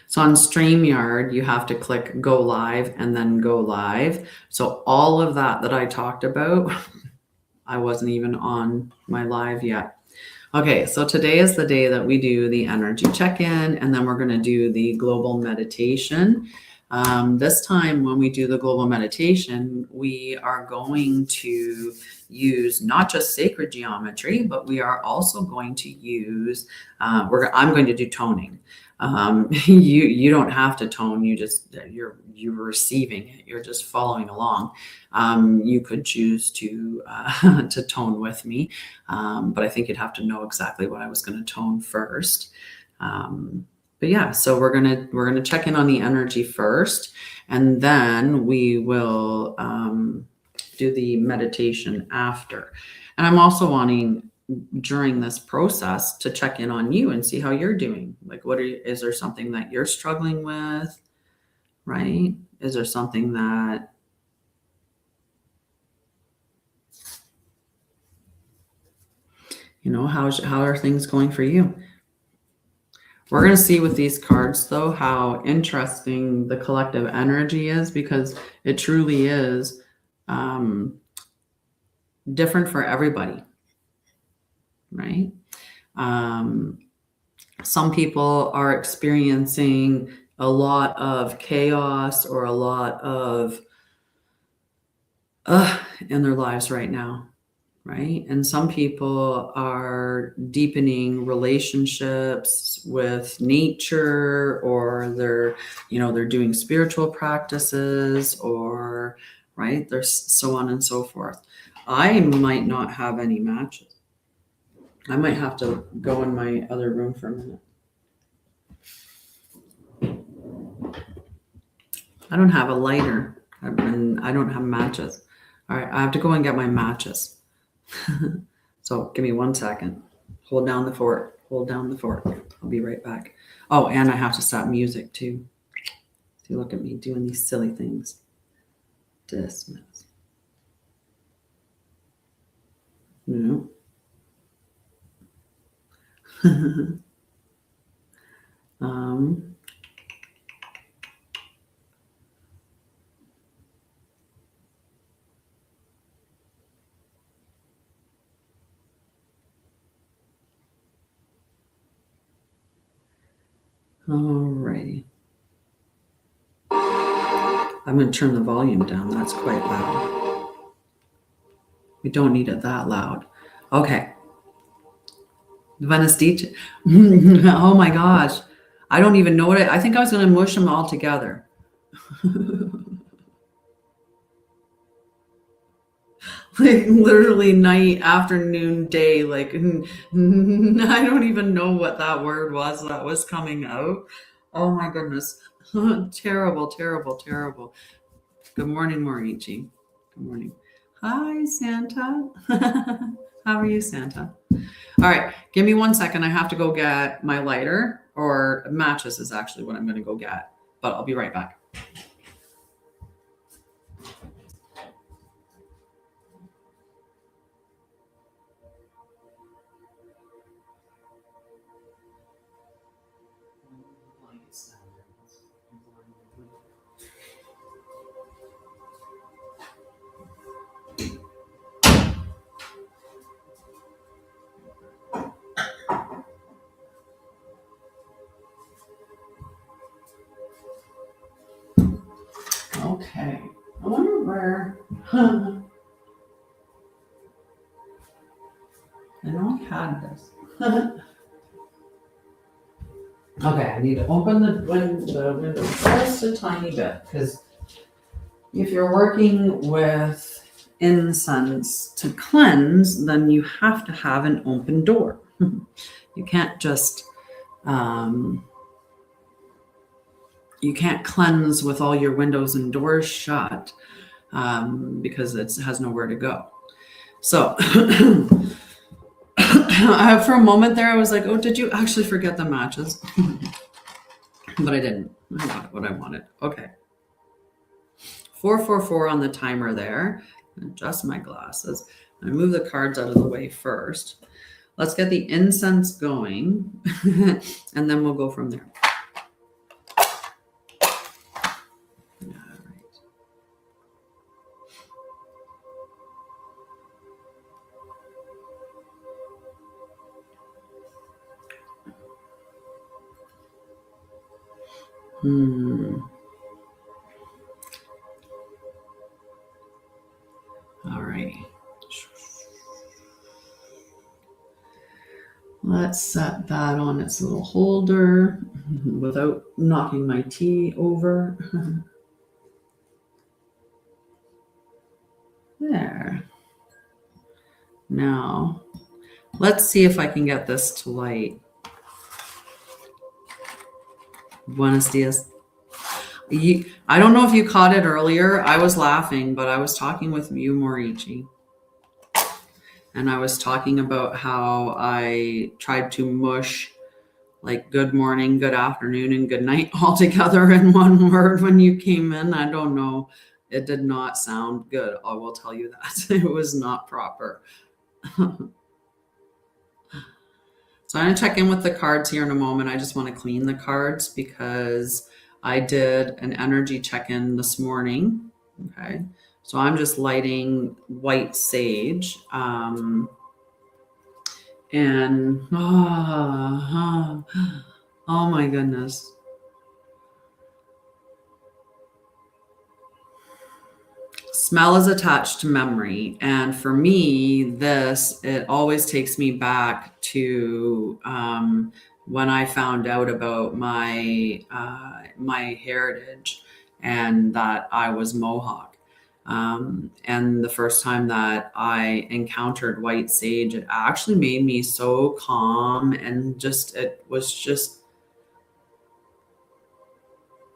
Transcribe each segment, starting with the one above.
So on StreamYard, you have to click go live and then go live. So all of that I talked about, I wasn't even on my live yet. Okay, so today is the day that we do the energy check-in, and then we're going to do the global meditation. This time when we do the global meditation, we are going to use not just sacred geometry, but we are also going to use, I'm going to do toning. You don't have to tone, you're receiving it, you're just following along. You could choose to tone with me, but I think you'd have to know exactly what I was going to tone first. But yeah, so we're gonna check in on the energy first, and then we will do the meditation after. And I'm also wanting during this process to check in on you and see how you're doing. Like, is there something that you're struggling with, right? Is there something that how are things going for you? We're going to see with these cards, though, how interesting the collective energy is, because it truly is different for everybody, right? Some people are experiencing a lot of chaos or a lot of in their lives right now, right? And some people are deepening relationships with nature, or they're doing spiritual practices, or right, there's so on and so forth. I might not have any matches. I might have to go in my other room for a minute. I don't have a lighter, and I don't have matches. All right, I have to go and get my matches. So give me 1 second. Hold down the fort. Hold down the fort. I'll be right back. Oh, and I have to stop music too. See, look at me doing these silly things. Dismiss. No. Alrighty. I'm going to turn the volume down. That's quite loud. We don't need it that loud. Okay. Venice Beach. Oh my gosh. I don't even know I think I was going to mush them all together. Like literally night, afternoon, day. Like I don't even know what that word was that was coming out. Oh my goodness. Terrible, terrible, terrible. Good morning, Maurici. Good morning. Hi, Santa. How are you, Santa? All right, give me 1 second. I have to go get my lighter, or matches is actually what I'm going to go get, but I'll be right back. Okay, I wonder where. I know I had this. Okay, I need to open the window just a tiny bit, because if you're working with incense to cleanse, then you have to have an open door. You can't just you can't cleanse with all your windows and doors shut, because it has nowhere to go. So for a moment there, I was like, oh, did you actually forget the matches? But I didn't. I got what I wanted. Okay. 444 on the timer there. Adjust my glasses. I move the cards out of the way first. Let's get the incense going, and then we'll go from there. All right. Let's set that on its little holder without knocking my tea over. There. Now, let's see if I can get this to light. Buenos dias. I don't know if you caught it earlier. I was laughing, but I was talking with you, Morichi. And I was talking about how I tried to mush like good morning, good afternoon, and good night all together in one word when you came in. I don't know. It did not sound good. I will tell you that. It was not proper. So I'm going to check in with the cards here in a moment. I just want to clean the cards because I did an energy check-in this morning. Okay. So I'm just lighting white sage. And oh my goodness. Smell is attached to memory. And for me, it always takes me back to when I found out about my heritage and that I was Mohawk. And the first time that I encountered white sage, it actually made me so calm and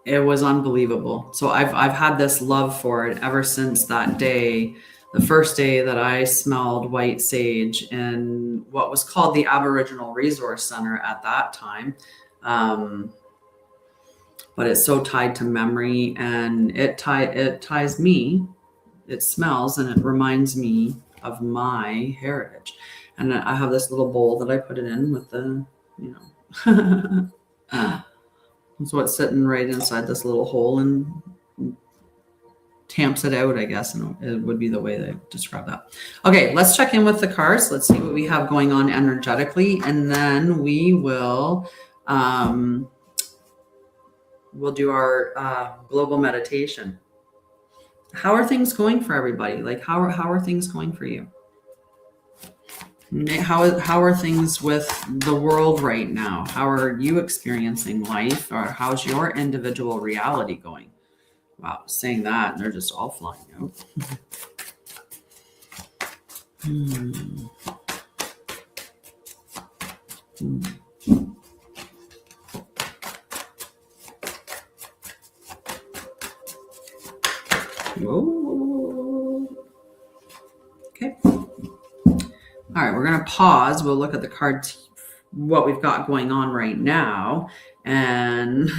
it was unbelievable. So I've had this love for it ever since that day, the first day that I smelled white sage in what was called the Aboriginal Resource Center at that time. But it's so tied to memory, and it ties me. It smells and it reminds me of my heritage. And I have this little bowl that I put it in with the, so it's sitting right inside this little hole and tamps it out, I guess, and it would be the way they describe that. Okay, let's check in with the cards. Let's see what we have going on energetically, and then we will we'll do our global meditation. How are things going for everybody? Like how are things going for you? How are things with the world right now? How are you experiencing life, or how's your individual reality going? Wow, saying that and they're just all flying out. Whoa. Okay. All right, we're going to pause. We'll look at the cards, what we've got going on right now. And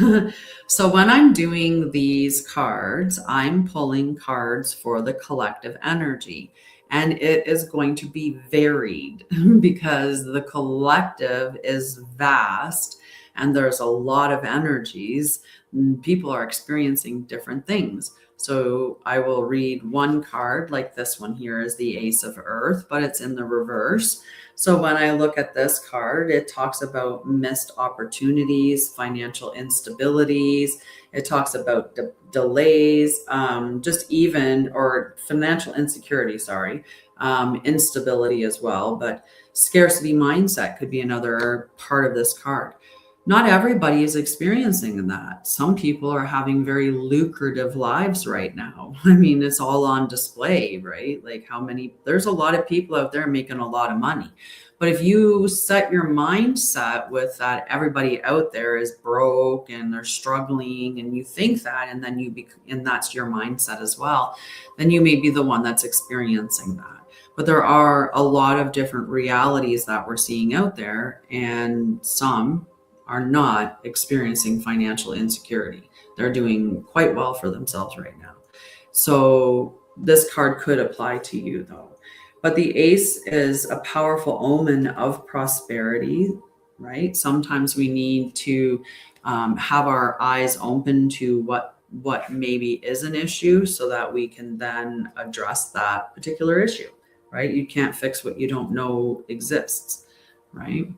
so when I'm doing these cards, I'm pulling cards for the collective energy. And it is going to be varied because the collective is vast and there's a lot of energies. People are experiencing different things. So I will read one card, like this one here is the Ace of Earth, but it's in the reverse. So when I look at this card, it talks about missed opportunities, financial instabilities. It talks about delays, or financial insecurity, instability as well. But scarcity mindset could be another part of this card. Not everybody is experiencing that. Some people are having very lucrative lives right now. I mean, it's all on display, right? Like there's a lot of people out there making a lot of money. But if you set your mindset with that everybody out there is broke and they're struggling, and you think that, and then and that's your mindset as well, then you may be the one that's experiencing that. But there are a lot of different realities that we're seeing out there, and some are not experiencing financial insecurity. They're doing quite well for themselves right now. So this card could apply to you though. But the Ace is a powerful omen of prosperity, right? Sometimes we need to have our eyes open to what maybe is an issue so that we can then address that particular issue, right? You can't fix what you don't know exists, right?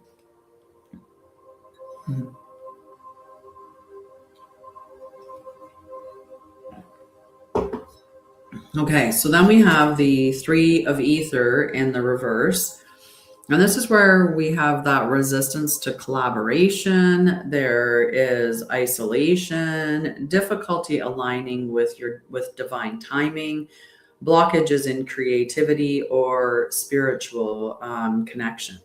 Okay, so then we have the Three of Ether in the reverse. And this is where we have that resistance to collaboration. There is isolation, difficulty aligning with divine timing, blockages in creativity or spiritual connection.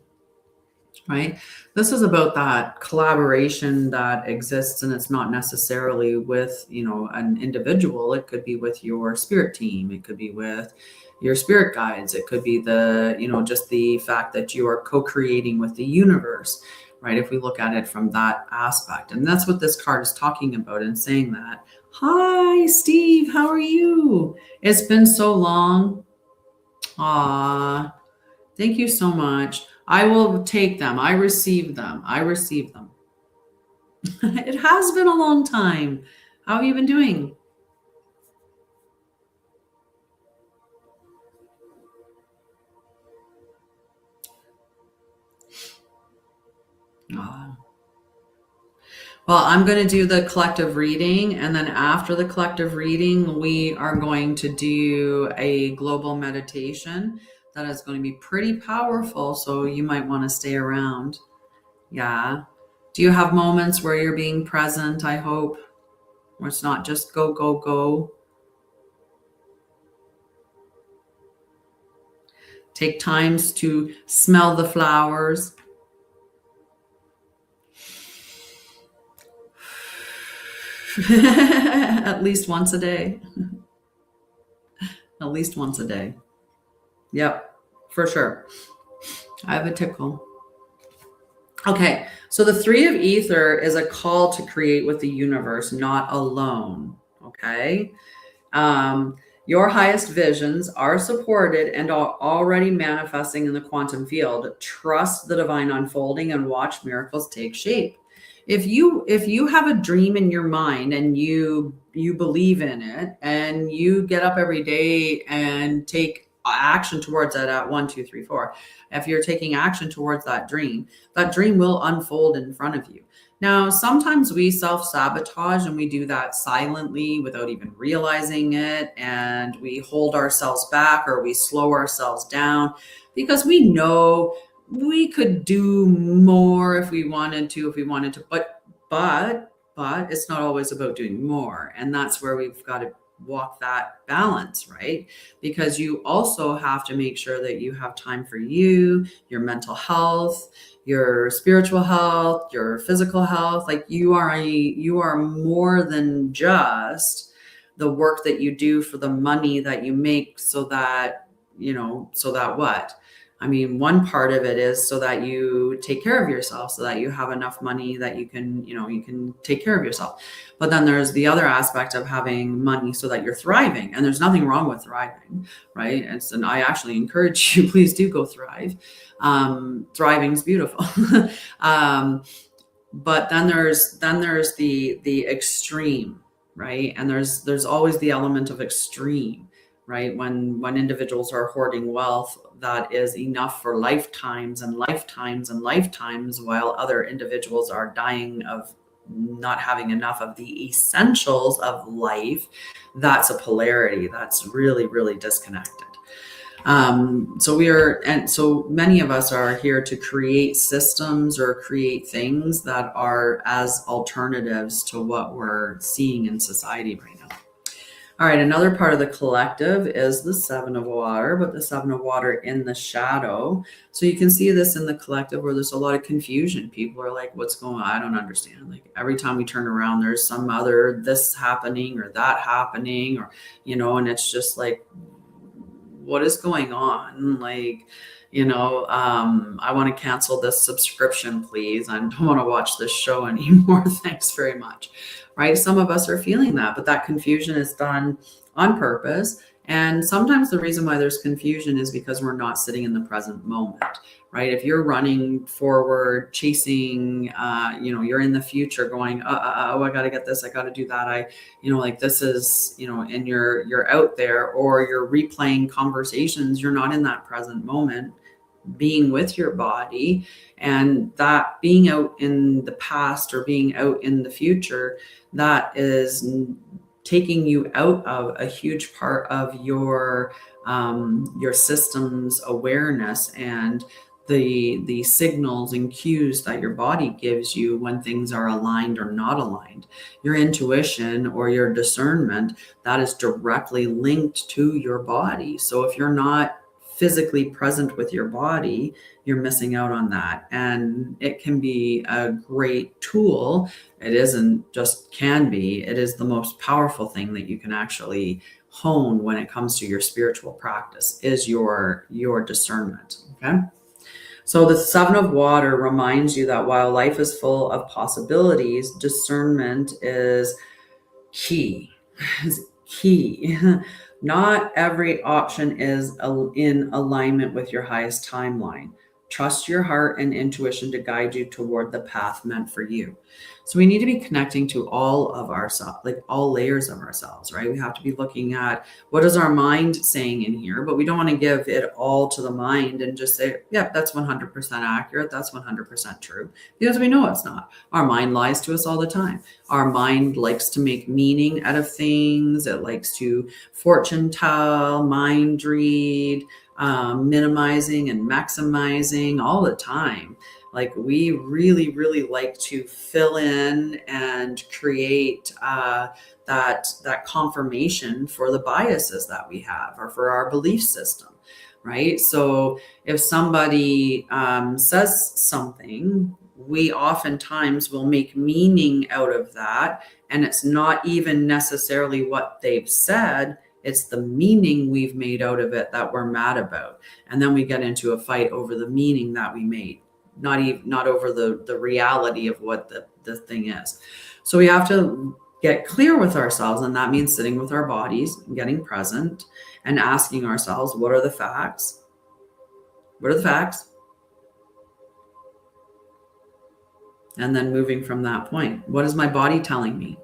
Right? This is about that collaboration that exists, and it's not necessarily with, an individual. It could be with your spirit team. It could be with your spirit guides. It could be just the fact that you are co-creating with the universe, right? If we look at it from that aspect. And that's what this card is talking about and saying that. Hi, Steve, how are you? It's been so long. Aw, thank you so much. I will take them. I receive them. It has been a long time. How have you been doing? Oh. Well, I'm going to do the collective reading. And then after the collective reading, we are going to do a global meditation that is going to be pretty powerful. So you might want to stay around. Yeah. Do you have moments where you're being present, I hope? Where it's not just go, go, go. Take times to smell the flowers. At least once a day. At least once a day. Yep, for sure. I have a tickle. Okay, so the Three of Ether is a call to create with the universe, not alone. Okay. Your highest visions are supported and are already manifesting in the quantum field. Trust the divine unfolding and watch miracles take shape. If you have a dream in your mind and you believe in it and you get up every day and take action towards it at 1, 2, 3, 4, if you're taking action towards that dream will unfold in front of you. Now, sometimes we self-sabotage and we do that silently without even realizing it. And we hold ourselves back or we slow ourselves down because we know we could do more if we wanted to, but it's not always about doing more. And that's where we've got to walk that balance, right? Because you also have to make sure that you have time for you, your mental health, your spiritual health, your physical health. Like you are more than just the work that you do for the money that you make, so that what? I mean, one part of it is so that you take care of yourself, so that you have enough money that you can take care of yourself. But then there's the other aspect of having money so that you're thriving. And there's nothing wrong with thriving, right? And I actually encourage you, please do go thrive. Thriving is beautiful. But then there's the extreme, right? And there's always the element of extreme, right? When individuals are hoarding wealth that is enough for lifetimes and lifetimes and lifetimes, while other individuals are dying of not having enough of the essentials of life, that's a polarity that's really, really disconnected. So many of us are here to create systems or create things that are as alternatives to what we're seeing in society right now. All right, another part of the collective is the Seven of Water, but the Seven of Water in the shadow. So you can see this in the collective where there's a lot of confusion. People are like, what's going on? I don't understand. Like every time we turn around, there's some other this happening or that happening, or, and it's just like, what is going on? Like, I want to cancel this subscription, please. I don't want to watch this show anymore. Thanks very much. Right? Some of us are feeling that, but that confusion is done on purpose. And sometimes the reason why there's confusion is because we're not sitting in the present moment, right? If you're running forward, chasing, you're in the future going, oh, I got to get this, I got to do that. This is, and you're out there, or you're replaying conversations. You're not in that present moment, being with your body, and that being out in the past or being out in the future, that is taking you out of a huge part of your system's awareness and the signals and cues that your body gives you when things are aligned or not aligned. Your intuition or your discernment, that is directly linked to your body. So if you're not physically present with your body, you're missing out on that. And it can be a great tool. It isn't just can be, it is the most powerful thing that you can actually hone when it comes to your spiritual practice is your discernment. Okay. So the Seven of Water reminds you that while life is full of possibilities, discernment is key. Is key. Not every option is in alignment with your highest timeline. Trust your heart and intuition to guide you toward the path meant for you. So we need to be connecting to all of ourselves, like all layers of ourselves, right? We have to be looking at what is our mind saying in here, but we don't want to give it all to the mind and just say, yeah, that's 100% accurate. That's 100% true, because we know it's not. Our mind lies to us all the time. Our mind likes to make meaning out of things. It likes to fortune tell, mind read, minimizing and maximizing all the time. Like we really, really like to fill in and create that confirmation for the biases that we have or for our belief system, right? So if somebody says something, we oftentimes will make meaning out of that, and it's not even necessarily what they've said. It's the meaning we've made out of it that we're mad about. And then we get into a fight over the meaning that we made, not over the reality of what the thing is. So we have to get clear with ourselves, and that means sitting with our bodies, getting present, and asking ourselves, what are the facts? What are the facts? And then moving from that point, what is my body telling me?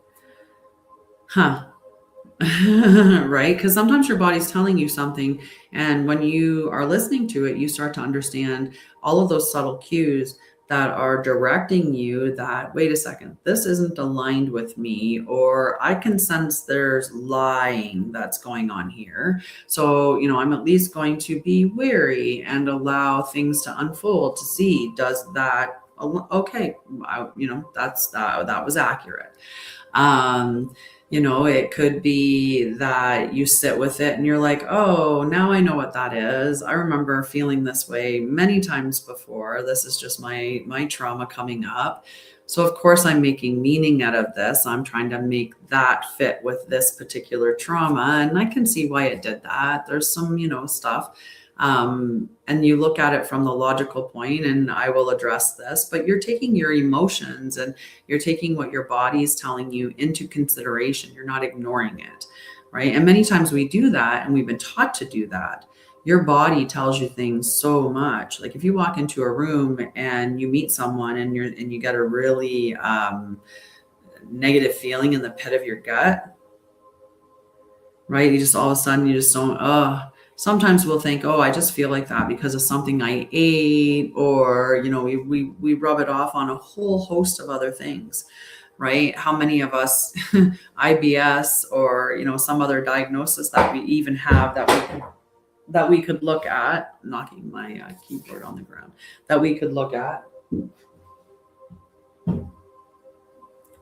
Right? Because sometimes your body's telling you something, and when you are listening to it, you start to understand all of those subtle cues that are directing you that, wait a second, this isn't aligned with me, or I can sense there's lying that's going on here. So, I'm at least going to be wary and allow things to unfold to see, does that, okay, that was accurate. It could be that you sit with it and you're like, oh, now I know what that is. I remember feeling this way many times before. This is just my trauma coming up. So of course I'm making meaning out of this. I'm trying to make that fit with this particular trauma. And I can see why it did that. There's some, stuff. And you look at it from the logical point, and I will address this, but you're taking your emotions and you're taking what your body is telling you into consideration. You're not ignoring it, right? And many times we do that, and we've been taught to do that. Your body tells you things so much. Like if you walk into a room and you meet someone and you get a really negative feeling in the pit of your gut, right? You just all of a sudden you just don't, sometimes we'll think, oh, I just feel like that because of something I ate, or, we rub it off on a whole host of other things, right? How many of us IBS or, some other diagnosis that we even have that we could look at, knocking my keyboard on the ground, that we could look at,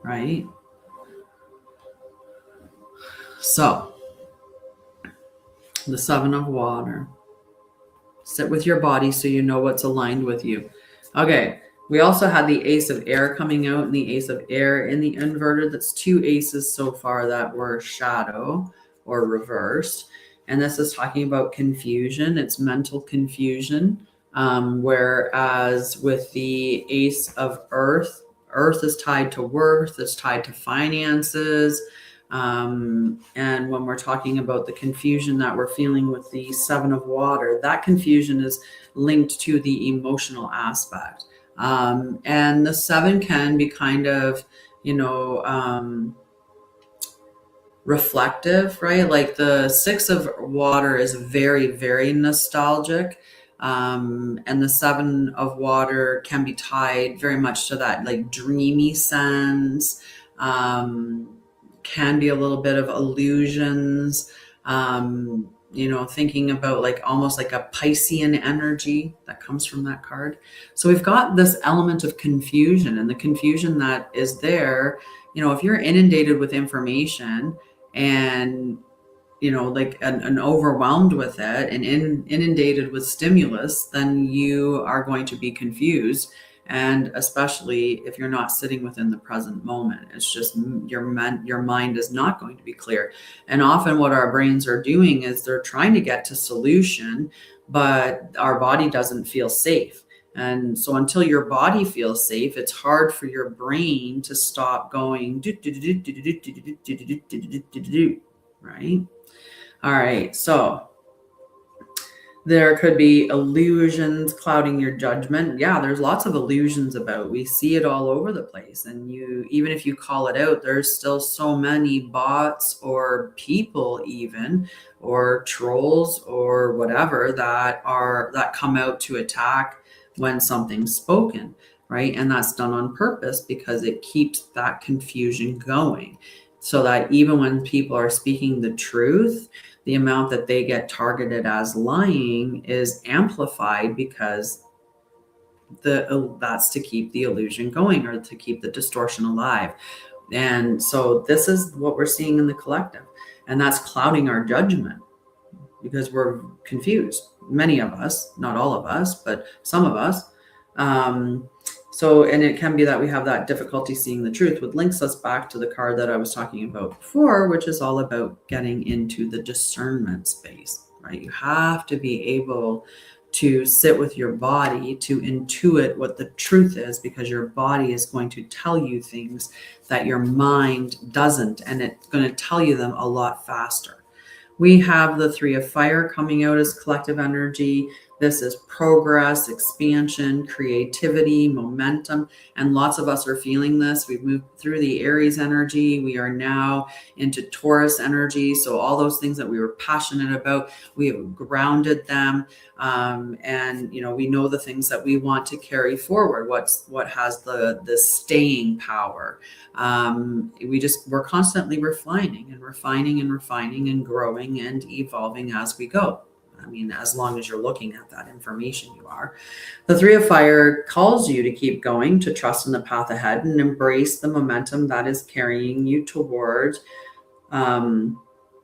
right? So, the Seven of Water. Sit with your body so you know what's aligned with you. Okay, we also had the Ace of Air coming out and the Ace of Air in the inverted. That's two aces so far that were shadow or reversed. And this is talking about confusion. It's mental confusion. Whereas with the Ace of Earth, Earth is tied to worth, it's tied to finances. And when we're talking about the confusion that we're feeling with the Seven of Water, that confusion is linked to the emotional aspect. And the seven can be kind of, reflective, right? Like the Six of Water is very, very nostalgic. And the Seven of Water can be tied very much to that like dreamy sense. can be a little bit of illusions, thinking about like almost like a Piscean energy that comes from that card. So we've got this element of confusion, and the confusion that is there, if you're inundated with information and and overwhelmed with it and inundated with stimulus, then you are going to be confused. And especially if you're not sitting within the present moment, it's just your mind is not going to be clear. And often what our brains are doing is they're trying to get to solution, but our body doesn't feel safe. And so until your body feels safe, it's hard for your brain to stop going, right? All right, so there could be illusions clouding your judgment. Yeah, there's lots of illusions about. We see it all over the place. And even if you call it out, there's still so many bots or people even, or trolls or whatever that come out to attack when something's spoken, right? And that's done on purpose because it keeps that confusion going. So that even when people are speaking the truth, the amount that they get targeted as lying is amplified because that's to keep the illusion going or to keep the distortion alive. And so this is what we're seeing in the collective, and that's clouding our judgment because we're confused. Many of us, not all of us, but some of us. And it can be that we have that difficulty seeing the truth, which links us back to the card that I was talking about before, which is all about getting into the discernment space, right? You have to be able to sit with your body to intuit what the truth is, because your body is going to tell you things that your mind doesn't, and it's going to tell you them a lot faster. We have the Three of Fire coming out as collective energy. This is progress, expansion, creativity, momentum, and lots of us are feeling this. We've moved through the Aries energy. We are now into Taurus energy. So all those things that we were passionate about, we have grounded them. And we know the things that we want to carry forward. What has the staying power. We're constantly refining and growing and evolving as we go. I mean, as long as you're looking at that information, you are. The Three of Fire calls you to keep going, to trust in the path ahead and embrace the momentum that is carrying you toward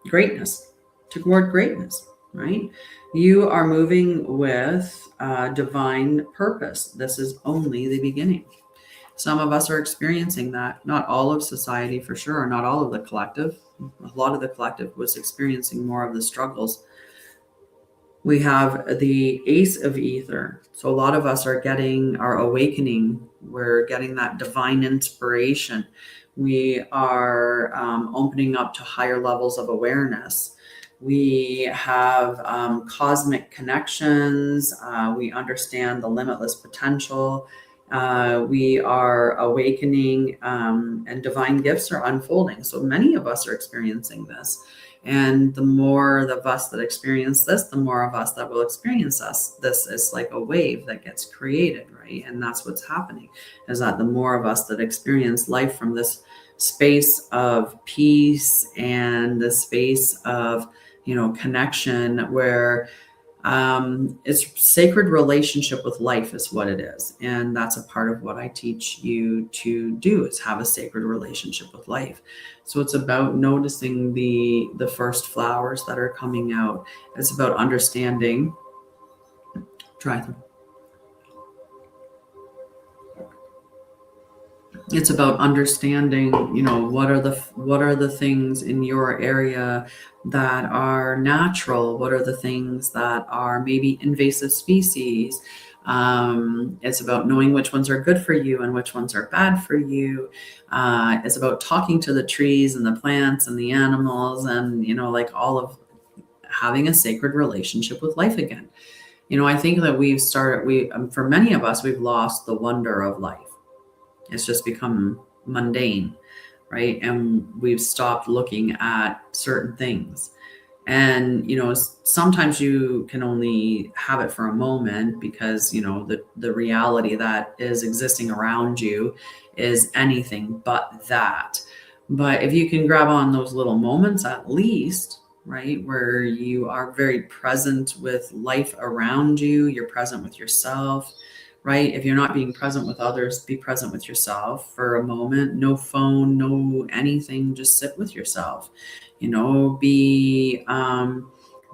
greatness, right? You are moving with divine purpose. This is only the beginning. Some of us are experiencing that. Not all of society, for sure, not all of the collective. A lot of the collective was experiencing more of the struggles. We have the Ace of Ether. So a lot of us are awakening. We're getting that divine inspiration. We are opening up to higher levels of awareness. We have cosmic connections. We understand the limitless potential. We are awakening, and divine gifts are unfolding. So many of us are experiencing this. And the more of us that experience this, the more of us that will experience this is like a wave that gets created, right? And that's what's happening, is that the more of us that experience life from this space of peace and the space of, connection, where it's sacred relationship with life is what it is. And that's a part of what I teach you to do, is have a sacred relationship with life. So it's about noticing the first flowers that are coming out. It's about understanding. It's about understanding, what are the things in your area that are natural? What are the things that are maybe invasive species? It's about knowing which ones are good for you and which ones are bad for you. It's about talking to the trees and the plants and the animals, and like all of having a sacred relationship with life again. I think that for many of us, we've lost the wonder of life. It's just become mundane, right? And we've stopped looking at certain things. And, sometimes you can only have it for a moment because, the reality that is existing around you is anything but that. But if you can grab on those little moments at least, right, where you are very present with life around you, you're present with yourself, right? If you're not being present with others, be present with yourself for a moment. No phone, no anything, just sit with yourself.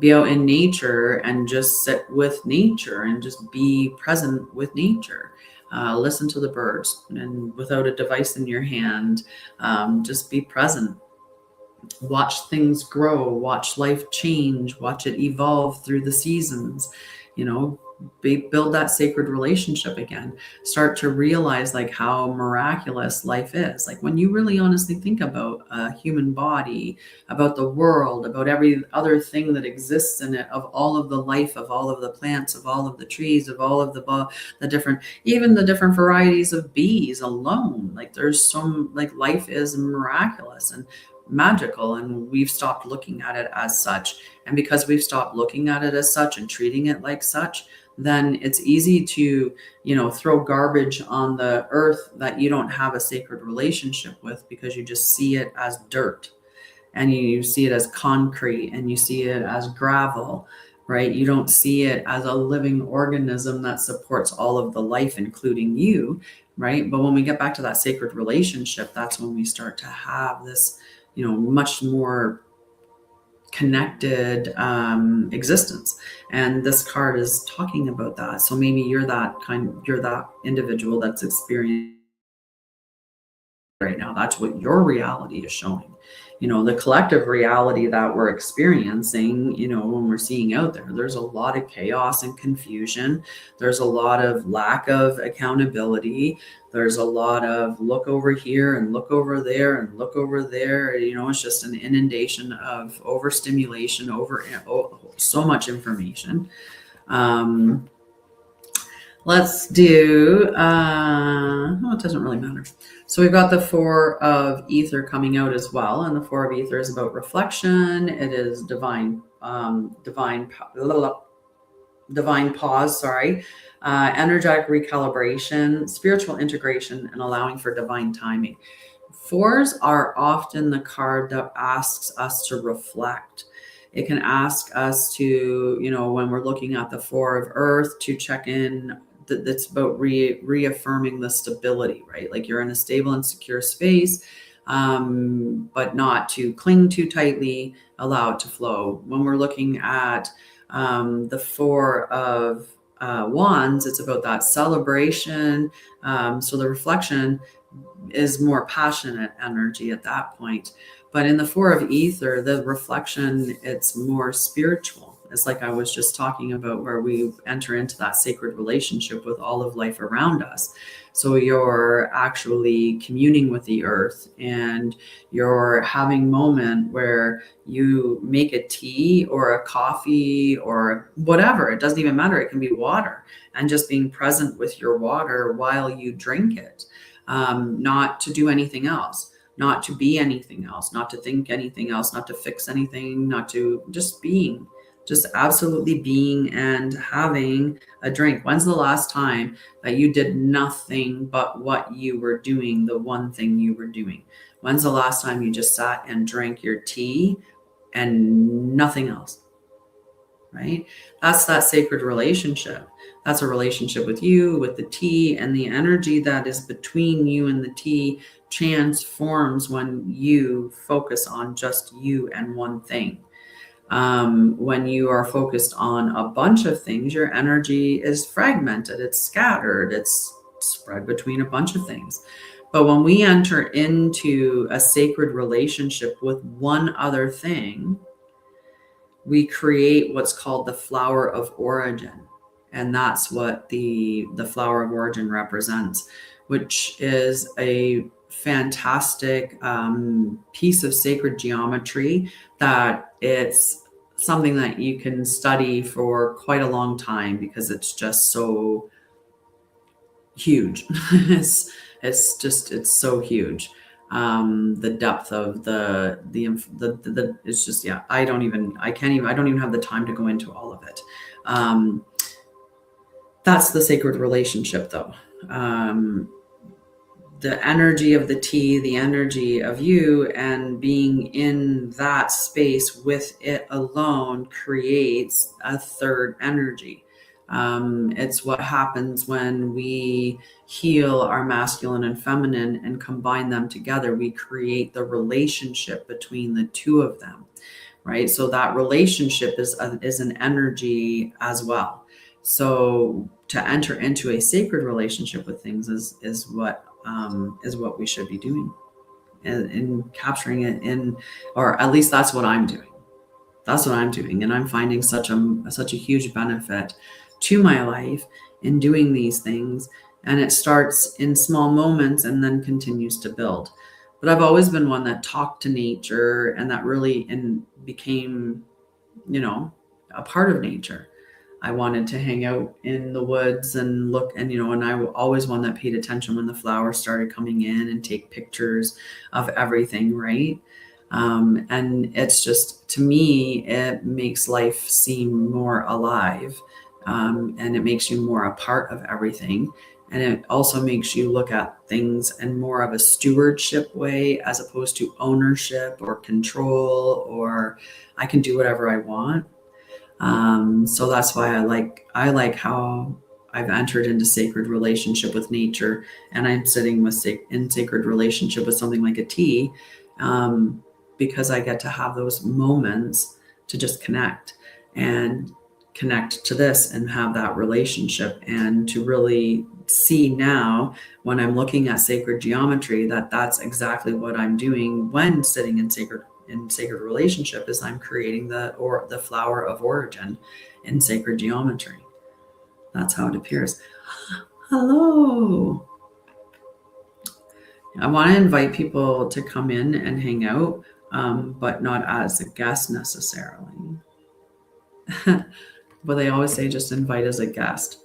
Be out in nature and just sit with nature and just be present with nature. Listen to the birds and without a device in your hand, just be present. Watch things grow, watch life change, watch it evolve through the seasons. Build that sacred relationship again. Start to realize like how miraculous life is. Like when you really honestly think about a human body, about the world, about every other thing that exists in it, of all of the life, of all of the plants, of all of the trees, of all of the different, even the different varieties of bees alone. Like there's some, like life is miraculous and magical, and we've stopped looking at it as such. And because we've stopped looking at it as such and treating it like such, then it's easy to, throw garbage on the earth that you don't have a sacred relationship with, because you just see it as dirt and you see it as concrete and you see it as gravel, right? You don't see it as a living organism that supports all of the life, including you, right? But when we get back to that sacred relationship, that's when we start to have this, much more connected existence. And this card is talking about that. So maybe you're that individual that's experiencing right now. That's what your reality is showing. The collective reality that we're experiencing, when we're seeing out there's a lot of chaos and confusion. There's a lot of lack of accountability. There's a lot of look over here and look over there and look over there. It's just an inundation of overstimulation, so much information. Let's do, it doesn't really matter. So we've got the Four of Ether coming out as well. And the Four of Ether is about reflection. It is divine pause, energetic recalibration, spiritual integration, and allowing for divine timing. Fours are often the card that asks us to reflect. It can ask us to, when we're looking at the Four of Earth, to check in. That's about reaffirming the stability, right? Like you're in a stable and secure space, but not to cling too tightly, allow it to flow. When we're looking at the Four of Wands, it's about that celebration. So the reflection is more passionate energy at that point. But in the Four of Ether, the reflection, it's more spiritual. It's like I was just talking about, where we enter into that sacred relationship with all of life around us. So you're actually communing with the earth, and you're having a moment where you make a tea or a coffee or whatever. It doesn't even matter. It can be water, and just being present with your water while you drink it. Not to do anything else, not to be anything else, not to think anything else, not to fix anything, not to just being, just absolutely being and having a drink. When's the last time that you did nothing but what you were doing, the one thing you were doing? When's the last time you just sat and drank your tea and nothing else? Right? That's that sacred relationship. That's a relationship with you, with the tea, and the energy that is between you and the tea transforms when you focus on just you and one thing. When you are focused on a bunch of things, your energy is fragmented, it's scattered, it's spread between a bunch of things. But when we enter into a sacred relationship with one other thing, we create what's called the flower of origin. And that's what the flower of origin represents, which is a fantastic piece of sacred geometry that it's something that you can study for quite a long time, because it's just so huge. it's so huge. The depth of the it's just, yeah, I don't even have the time to go into all of it. That's the sacred relationship though. the energy of the tea, the energy of you, and being in that space with it alone creates a third energy. It's what happens when we heal our masculine and feminine and combine them together. We create the relationship between the two of them, right? So that relationship is an energy as well. So to enter into a sacred relationship with things is what we should be doing, and capturing it in, or at least that's what I'm doing. That's what I'm doing, and I'm finding such a huge benefit to my life in doing these things. And it starts in small moments and then continues to build. But I've always been one that talked to nature, and that really became, a part of nature. I wanted to hang out in the woods and look, and I was always one that paid attention when the flowers started coming in and take pictures of everything, right? And it's just, to me, it makes life seem more alive, and it makes you more a part of everything. And it also makes you look at things in more of a stewardship way, as opposed to ownership or control, or I can do whatever I want. So that's why I like how I've entered into sacred relationship with nature, and I'm sitting in sacred relationship with something like a tea, because I get to have those moments to just connect to this and have that relationship, and to really see now when I'm looking at sacred geometry that that's exactly what I'm doing when sitting in sacred relationship, is I'm creating the flower of origin in sacred geometry. That's how it appears. Hello. I want to invite people to come in and hang out, but not as a guest necessarily. But they always say just invite as a guest.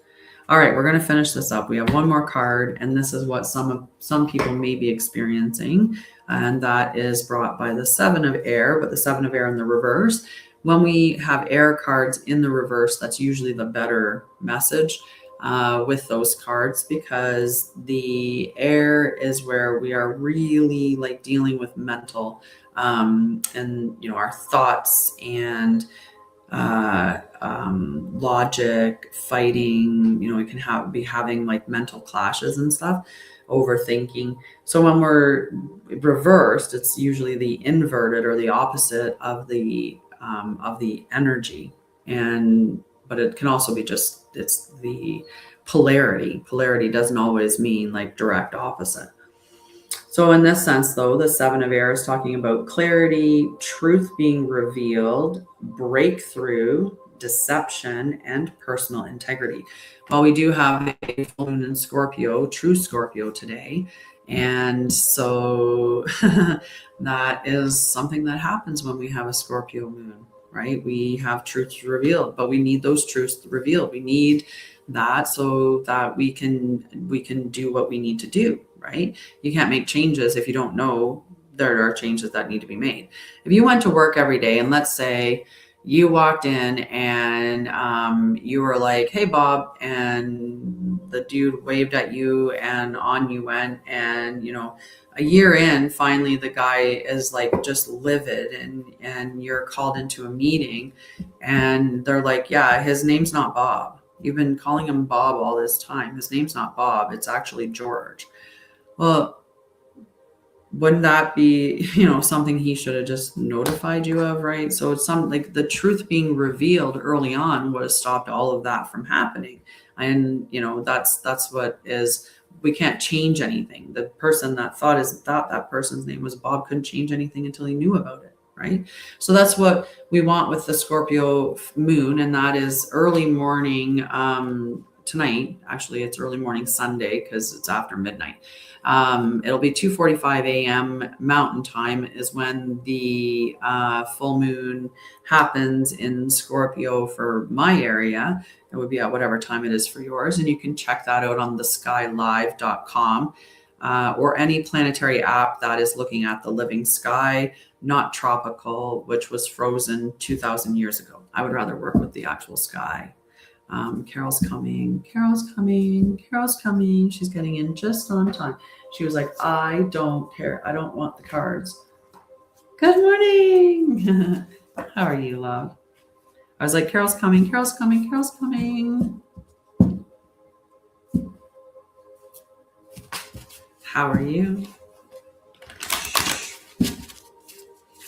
All right, we're going to finish this up. We have one more card, and this is what some people may be experiencing, and that is brought by the Seven of Air, but the Seven of Air in the reverse. When we have air cards in the reverse, that's usually the better message with those cards, because the air is where we are really like dealing with mental and our thoughts and logic, fighting. We can be having like mental clashes and stuff, overthinking. So when we're reversed, it's usually the inverted or the opposite of the energy. But it can also be just, it's the polarity. Polarity doesn't always mean like direct opposite. So in this sense, though, the Seven of Air is talking about clarity, truth being revealed, breakthrough, deception, and personal integrity. Well, we do have a full moon in Scorpio, true Scorpio today. And so that is something that happens when we have a Scorpio moon, right? We have truths revealed, but we need those truths revealed. We need that so that we can do what we need to do, right? You can't make changes if you don't know there are changes that need to be made. If you went to work every day, and let's say you walked in and you were like, "Hey, Bob," and the dude waved at you and on you went, and a year in, finally the guy is like just livid, and you're called into a meeting and they're like, "Yeah, his name's not Bob. You've been calling him Bob all this time. His name's not Bob. It's actually George." Well, wouldn't that be, something he should have just notified you of, right? So it's like the truth being revealed early on would have stopped all of that from happening. And, that's what is, we can't change anything. The person that thought that person's name was Bob couldn't change anything until he knew about it, right? So that's what we want with the Scorpio moon, and that is early morning tonight. Actually, it's early morning Sunday because it's after midnight. It'll be 2:45 a.m. Mountain Time is when the full moon happens in Scorpio for my area. It would be at whatever time it is for yours. And you can check that out on theskylive.com or any planetary app that is looking at the living sky, not tropical, which was frozen 2,000 years ago. I would rather work with the actual sky. Carol's coming. Carol's coming. Carol's coming. She's getting in just on time. She was like, I don't care. I don't want the cards. Good morning. How are you, love? I was like, Carol's coming. Carol's coming. Carol's coming. How are you?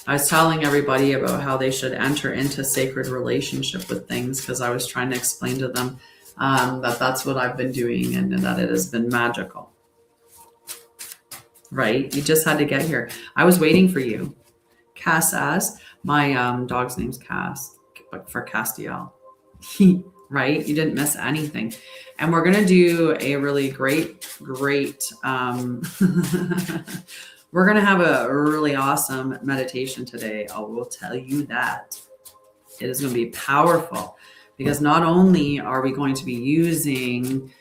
I was telling everybody about how they should enter into sacred relationship with things because I was trying to explain to them that that's what I've been doing and that it has been magical. Right? You just had to get here. I was waiting for you. Cass as my dog's name's Cass, but for Castiel. Right? You didn't miss anything. And we're going to do a really great, we're going to have a really awesome meditation today. I will tell you that. It is going to be powerful because not only are we going to be using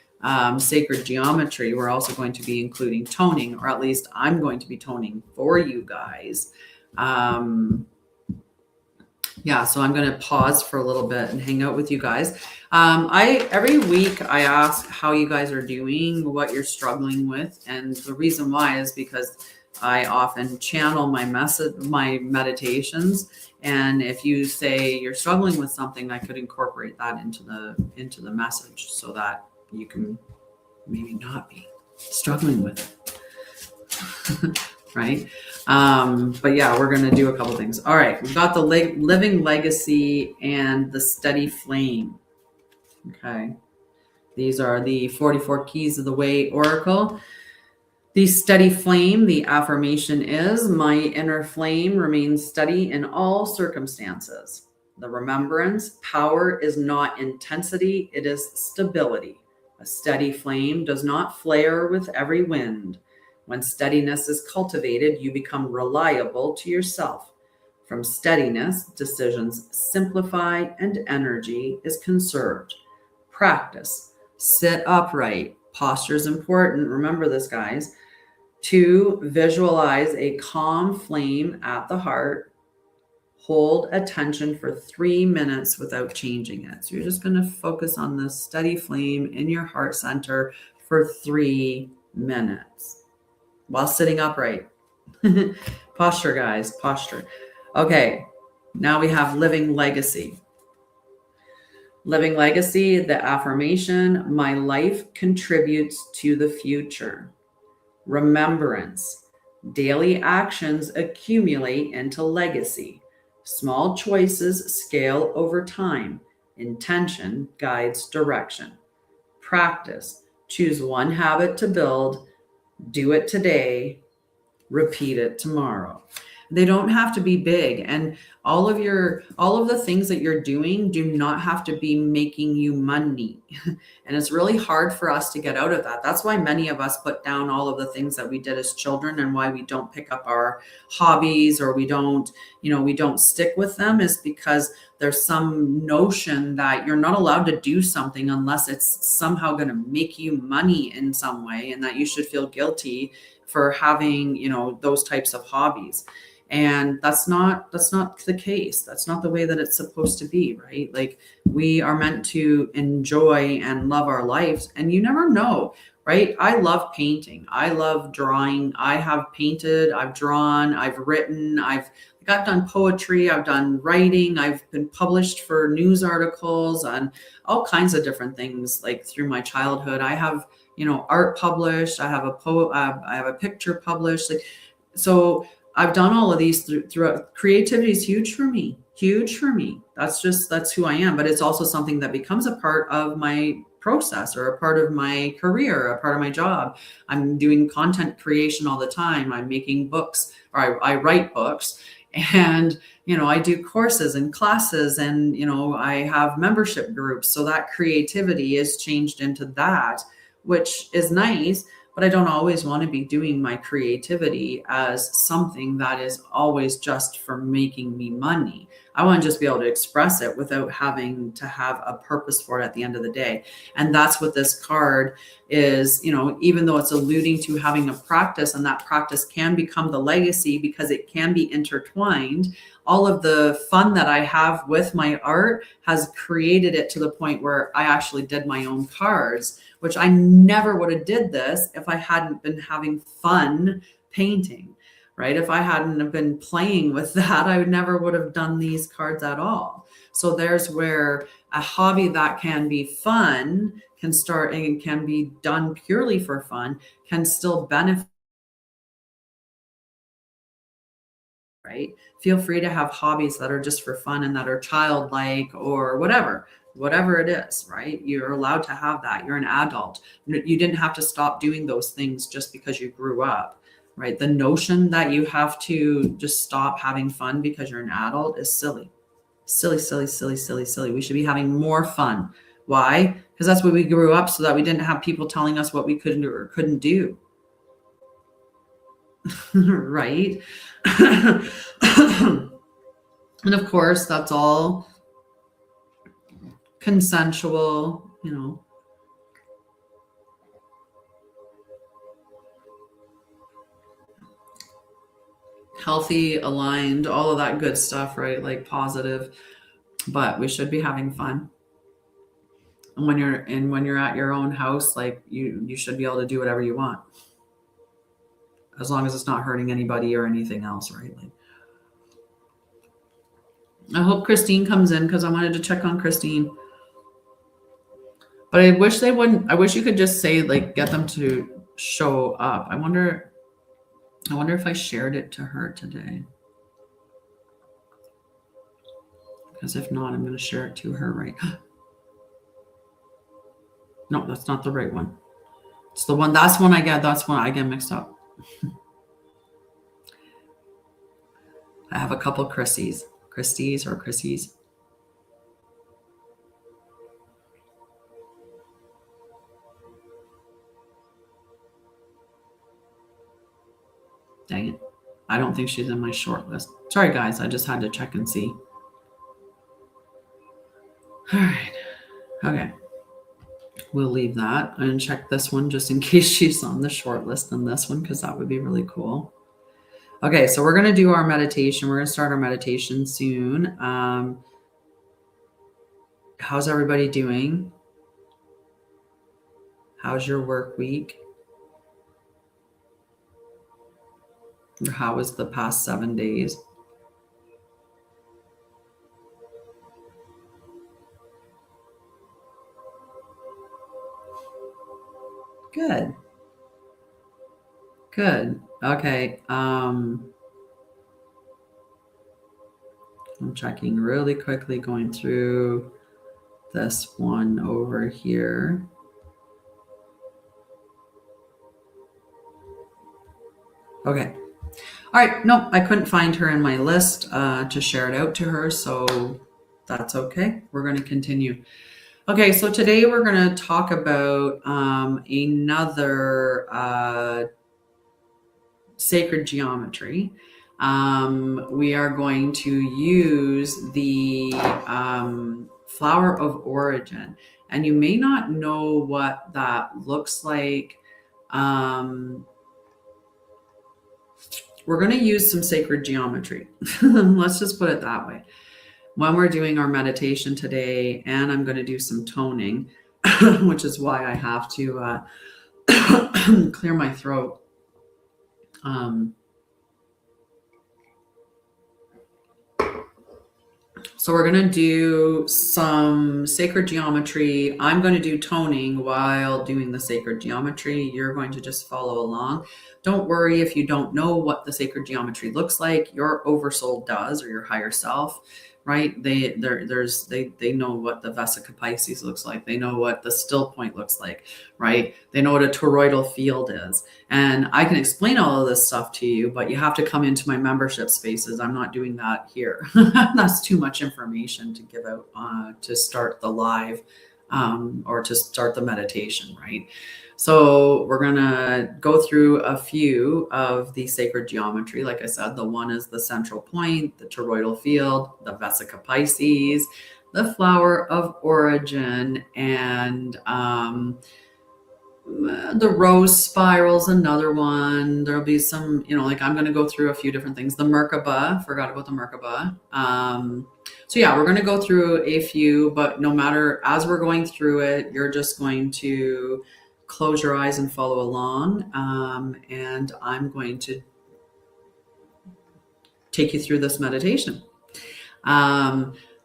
sacred geometry, we're also going to be including toning, or at least I'm going to be toning for you guys. Yeah, so I'm going to pause for a little bit and hang out with you guys. Every week I ask how you guys are doing, what you're struggling with. And the reason why is because I often channel my meditations. And if you say you're struggling with something, I could incorporate that into the message so that you can maybe not be struggling with it. Right? But yeah, we're going to do a couple things. All right. We've got the living legacy and the steady flame. Okay. These are the 44 keys of the way oracle. The steady flame, the affirmation is, my inner flame remains steady in all circumstances. The remembrance, power is not intensity, it is stability. A steady flame does not flare with every wind. When steadiness is cultivated, you become reliable to yourself. From steadiness, decisions simplify and energy is conserved. Practice. Sit upright. Posture is important. Remember this, guys. 2, visualize a calm flame at the heart. Hold attention for 3 minutes without changing it. So you're just going to focus on the steady flame in your heart center for 3 minutes while sitting upright. Posture, guys, posture. Okay, now we have living legacy. Living legacy, the affirmation, my life contributes to the future. Remembrance, daily actions accumulate into legacy. Small choices scale over time. Intention guides direction. Practice, choose one habit to build, do it today, repeat it tomorrow. They don't have to be big, and all of the things that you're doing do not have to be making you money. And it's really hard for us to get out of that. That's why many of us put down all of the things that we did as children, and why we don't pick up our hobbies, or we don't stick with them, is because there's some notion that you're not allowed to do something unless it's somehow going to make you money in some way, and that you should feel guilty for having, those types of hobbies. And that's not the case. That's not the way that it's supposed to be, right? Like, we are meant to enjoy and love our lives, and you never know, right? I love painting. I love drawing. I have painted, I've drawn, I've written, I've done poetry, I've done writing, I've been published for news articles and all kinds of different things. Like, through my childhood, I have, art published. I have a picture published. So I've done all of these throughout. Creativity is huge for me. That's who I am. But it's also something that becomes a part of my process, or a part of my career, a part of my job. I'm doing content creation all the time. I'm making books, or I write books, and, I do courses and classes, and, I have membership groups. So that creativity is changed into that, which is nice. but I don't always want to be doing my creativity as something that is always just for making me money. I want to just be able to express it without having to have a purpose for it at the end of the day. And that's what this card is, even though it's alluding to having a practice, and that practice can become the legacy because it can be intertwined. All of the fun that I have with my art has created it to the point where I actually did my own cards, which I never would have did this if I hadn't been having fun painting, right? If I hadn't have been playing with that, I never would have done these cards at all. So there's where a hobby that can be fun can start and can be done purely for fun, can still benefit. Right? Feel free to have hobbies that are just for fun and that are childlike or whatever it is, right? You're allowed to have that. You're an adult. You didn't have to stop doing those things just because you grew up, right? The notion that you have to just stop having fun because you're an adult is silly. Silly, silly, silly, silly, silly. We should be having more fun. Why? Because that's what we grew up so that we didn't have people telling us what we couldn't or couldn't do. Right? And of course, that's all consensual, healthy, aligned, all of that good stuff, right? Like positive, but we should be having fun. And when you're at your own house, like you should be able to do whatever you want, as long as it's not hurting anybody or anything else, right? Like, I hope Christine comes in because I wanted to check on Christine. But I wish they wouldn't. I wish you could just say, like, get them to show up. I wonder if I shared it to her today. Because if not, I'm going to share it to her right. No, that's not the right one. It's the one. That's one I get. That's one I get mixed up. I have a couple Christies or Chrissies. Dang it. I don't think she's in my short list. Sorry, guys. I just had to check and see. All right. Okay. We'll leave that and check this one just in case she's on the short list on this one, because that would be really cool. Okay, so we're going to do our meditation. We're going to start our meditation soon. How's everybody doing? How's your work week? Or how was the past 7 days? Good. Good. Okay. I'm checking really quickly, going through this one over here. Okay. All right. Nope, I couldn't find her in my list to share it out to her, so that's okay. We're going to continue. Okay, so today we're going to talk about another sacred geometry. We are going to use the flower of origin, and you may not know what that looks like. We're going to use some sacred geometry. Let's just put it that way. When we're doing our meditation today, and I'm going to do some toning, which is why I have to clear my throat. So we're going to do some sacred geometry. I'm going to do toning while doing the sacred geometry. You're going to just follow along. Don't worry if you don't know what the sacred geometry looks like. Your oversoul does, or your higher self, right? They know what the Vesica Pisces looks like. They know what the still point looks like, right? They know what a toroidal field is. And I can explain all of this stuff to you, but you have to come into my membership spaces. I'm not doing that here. That's too much information to give out to start the live or to start the meditation, right? So we're going to go through a few of the sacred geometry. Like I said, the one is the central point, the toroidal field, the Vesica Pisces, the flower of origin, and the rose spiral's another one. There'll be some, like I'm going to go through a few different things. The Merkaba, forgot about the Merkaba. So yeah, we're going to go through a few, but no matter, as we're going through it, you're just going to close your eyes and follow along. And I'm going to take you through this meditation.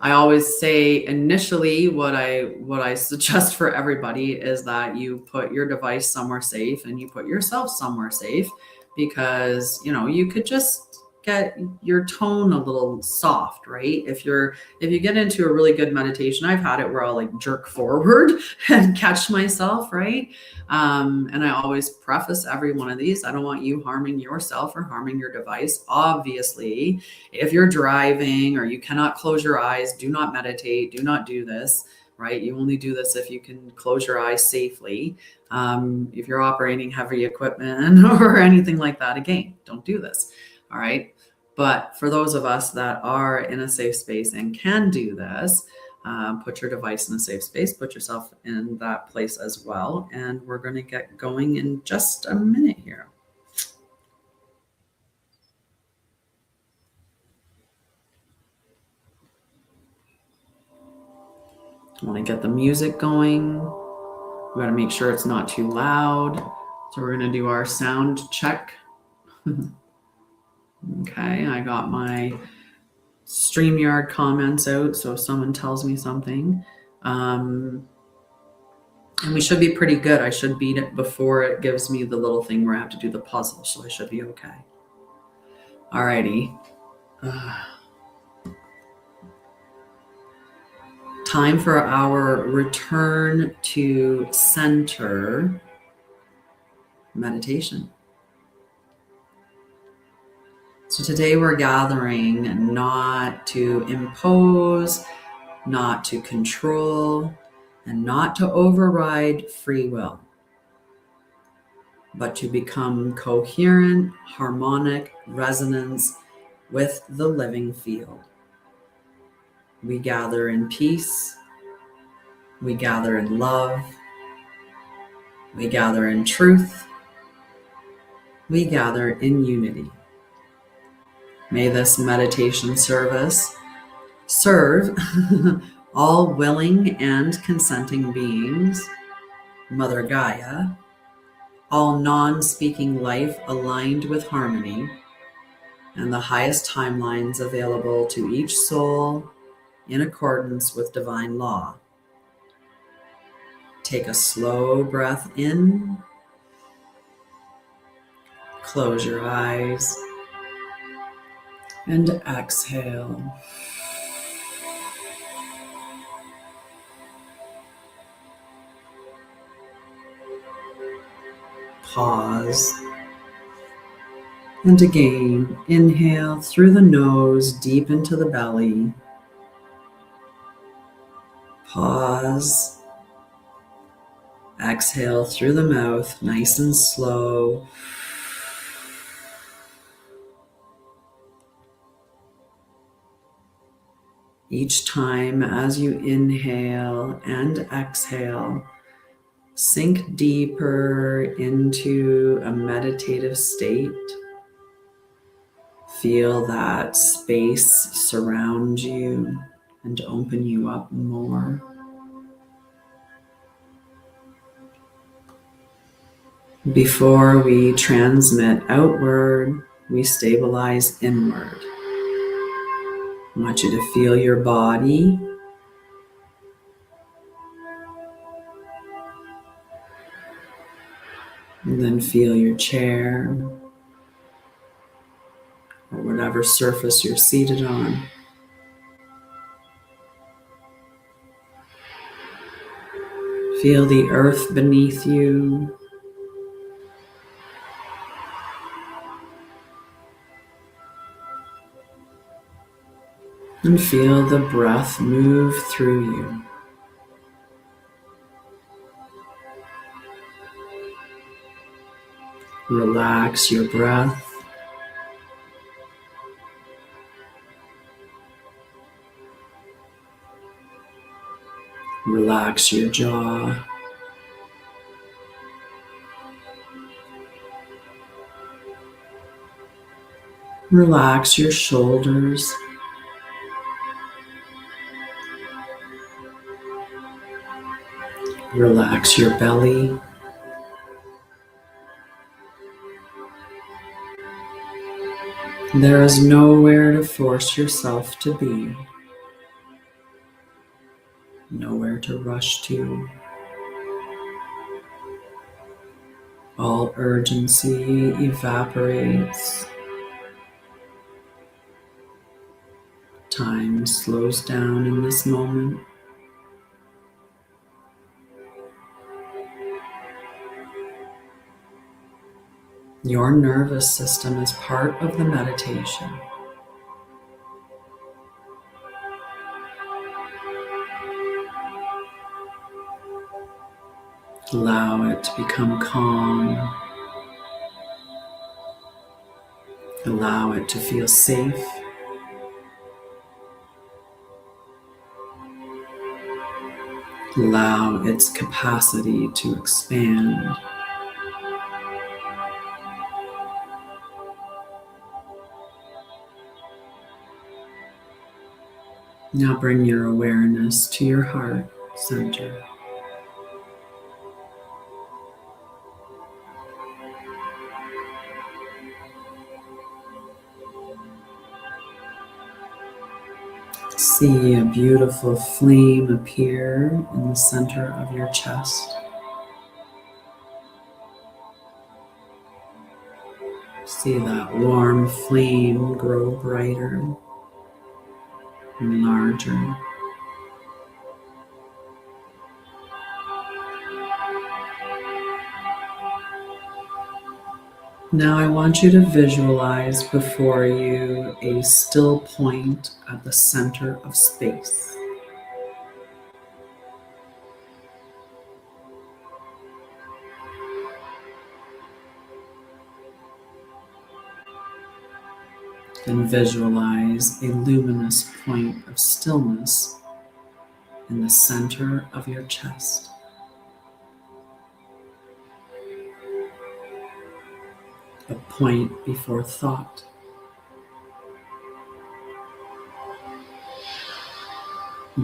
I always say initially what I suggest for everybody is that you put your device somewhere safe and you put yourself somewhere safe, because you could just get your tone a little soft, right? If you get into a really good meditation, I've had it where I'll like jerk forward and catch myself, right? And I always preface every one of these, I don't want you harming yourself or harming your device. Obviously, if you're driving or you cannot close your eyes, do not meditate, do not do this, right? You only do this if you can close your eyes safely. If you're operating heavy equipment or anything like that, again, don't do this, all right? But for those of us that are in a safe space and can do this, put your device in a safe space, put yourself in that place as well. And we're going to get going in just a minute here. I want to get the music going. We got to make sure it's not too loud. So we're going to do our sound check. Okay, I got my StreamYard comments out, so if someone tells me something. And we should be pretty good. I should beat it before it gives me the little thing where I have to do the puzzle, so I should be okay. Alrighty. Time for our return to center meditation. So today we're gathering not to impose, not to control, and not to override free will, but to become coherent, harmonic resonance with the living field. We gather in peace, we gather in love, we gather in truth, we gather in unity. May this meditation service serve all willing and consenting beings, Mother Gaia, all non-speaking life aligned with harmony, and the highest timelines available to each soul in accordance with divine law. Take a slow breath in, close your eyes, and exhale. Pause. And again, inhale through the nose, deep into the belly. Pause. Exhale through the mouth, nice and slow. Each time as you inhale and exhale, sink deeper into a meditative state. Feel that space surround you and open you up more. Before we transmit outward, we stabilize inward. I want you to feel your body. And then feel your chair or whatever surface you're seated on. Feel the earth beneath you. And feel the breath move through you. Relax your breath. Relax your jaw. Relax your shoulders. Relax your belly. There is nowhere to force yourself to be, nowhere to rush to. All urgency evaporates. Time slows down in this moment. Your nervous system is part of the meditation. Allow it to become calm. Allow it to feel safe. Allow its capacity to expand. Now bring your awareness to your heart center. See a beautiful flame appear in the center of your chest. See that warm flame grow brighter and larger. Now I want you to visualize before you a still point at the center of space. And visualize a luminous point of stillness in the center of your chest. A point before thought.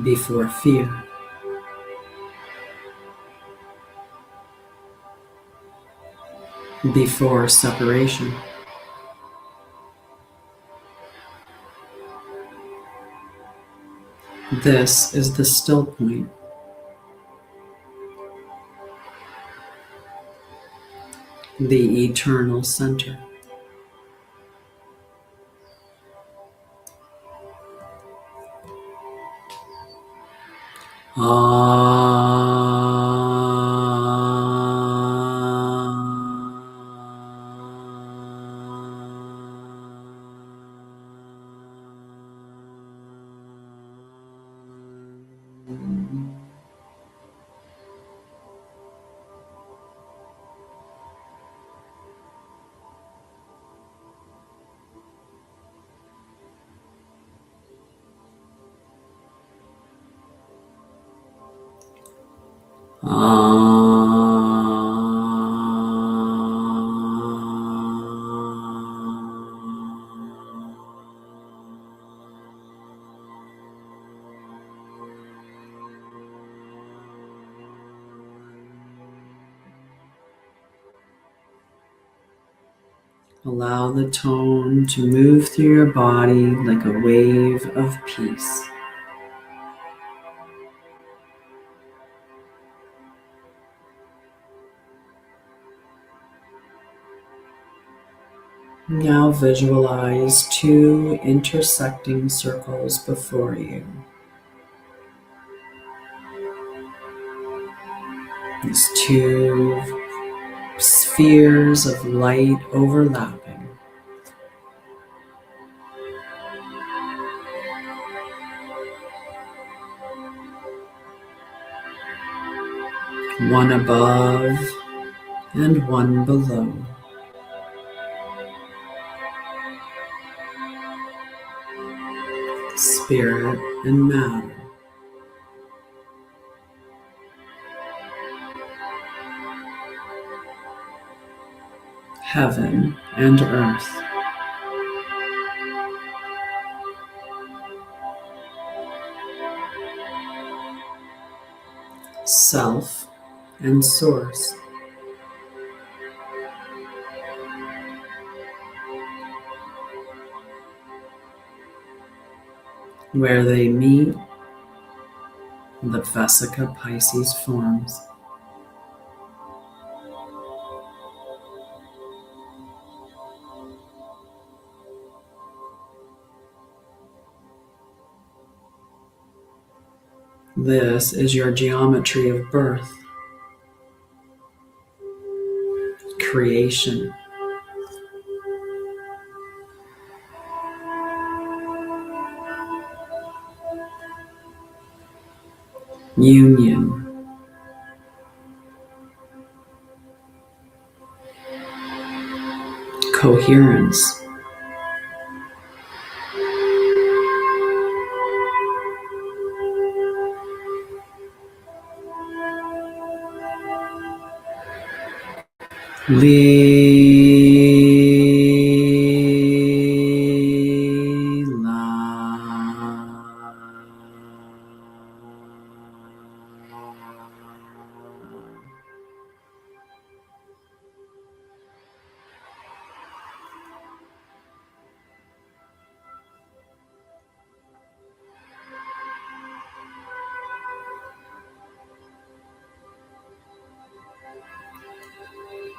Before fear. Before separation. This is the still point. The eternal center. Allow the tone to move through your body like a wave of peace. Now visualize two intersecting circles before you. These two spheres of light overlapping. One above and one below. spirit and matter, heaven and earth, self and source, where they meet, the Vesica Pisces forms. This is your geometry of birth, creation, union, coherence,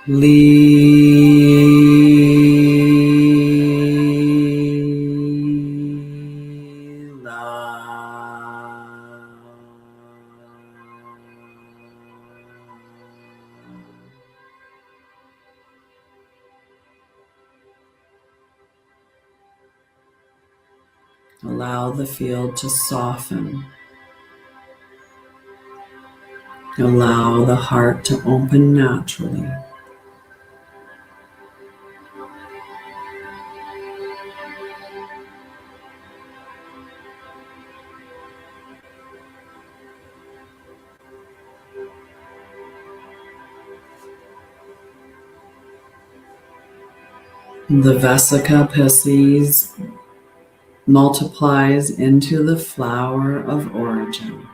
Lila. Allow the field to soften. Allow the heart to open naturally. The Vesica Pisces multiplies into the flower of origin.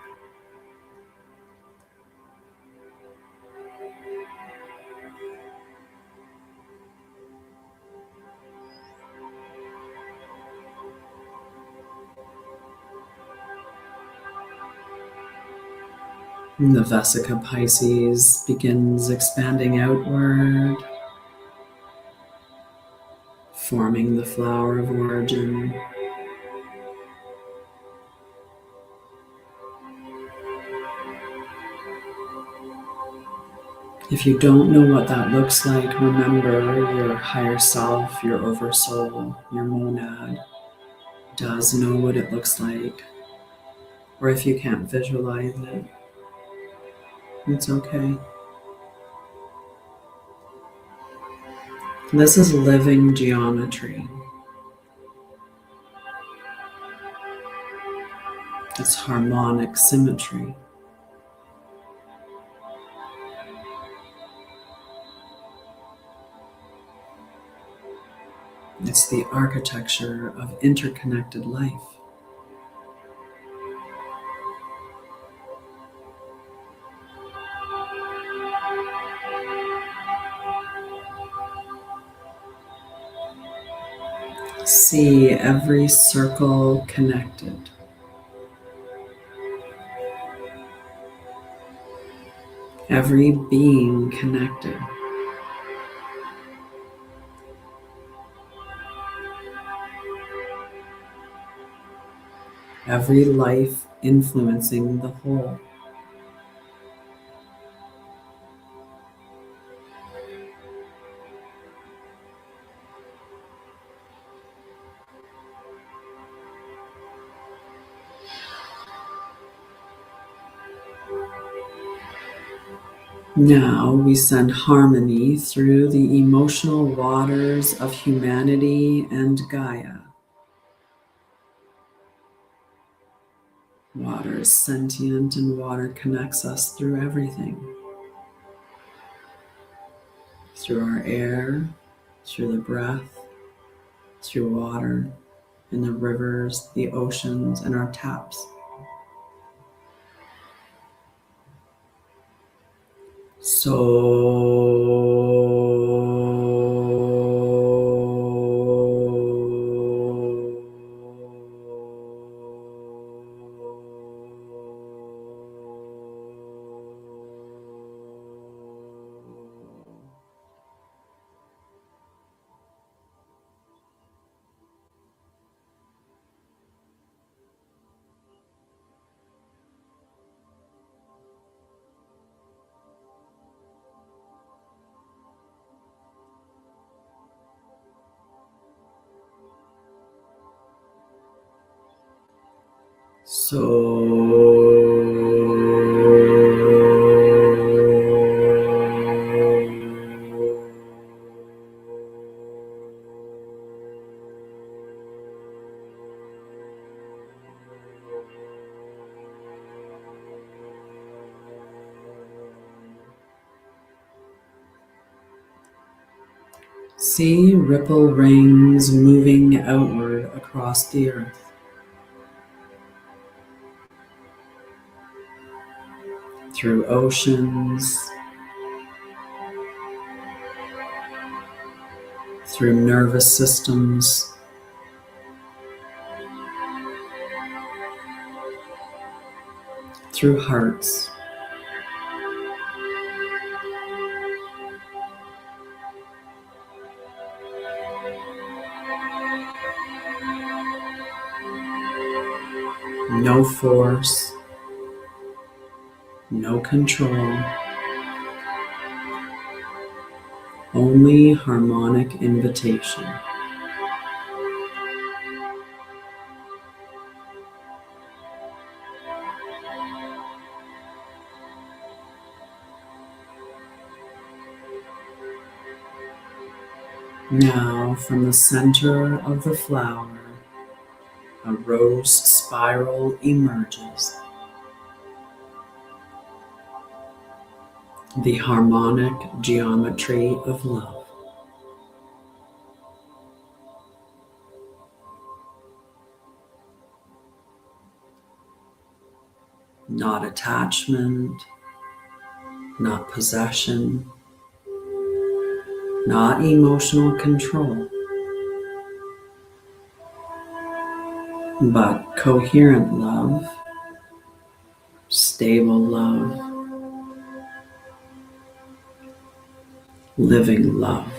The Vesica Pisces begins expanding outward, forming the flower of origin. If you don't know what that looks like, remember your higher self, your oversoul, your monad does know what it looks like. Or if you can't visualize it, it's okay. This is living geometry. It's harmonic symmetry. It's the architecture of interconnected life. See every circle connected. Every being connected. Every life influencing the whole. Now we send harmony through the emotional waters of humanity and Gaia. Water is sentient, and water connects us through everything. Through our air, through the breath, through water, in the rivers, the oceans, and our taps. See ripple rings moving outward across the earth. Through oceans, through nervous systems, through hearts. No force, no control, only harmonic invitation. Now, from the center of the flower, a rose spiral emerges. The harmonic geometry of love. Not attachment, not possession, not emotional control, but coherent love, stable love, living love.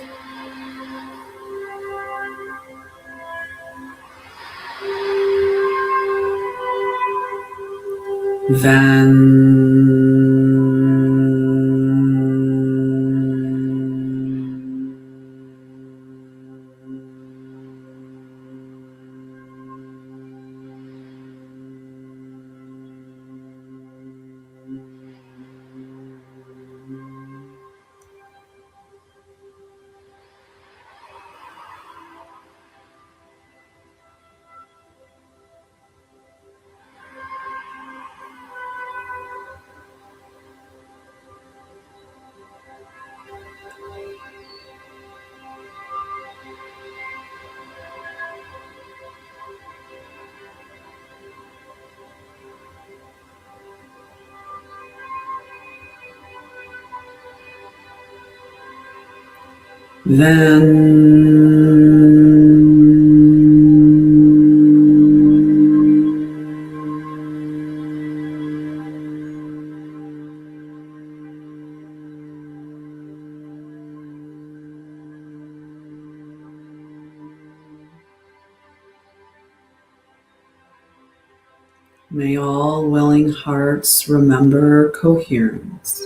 May all willing hearts remember coherence.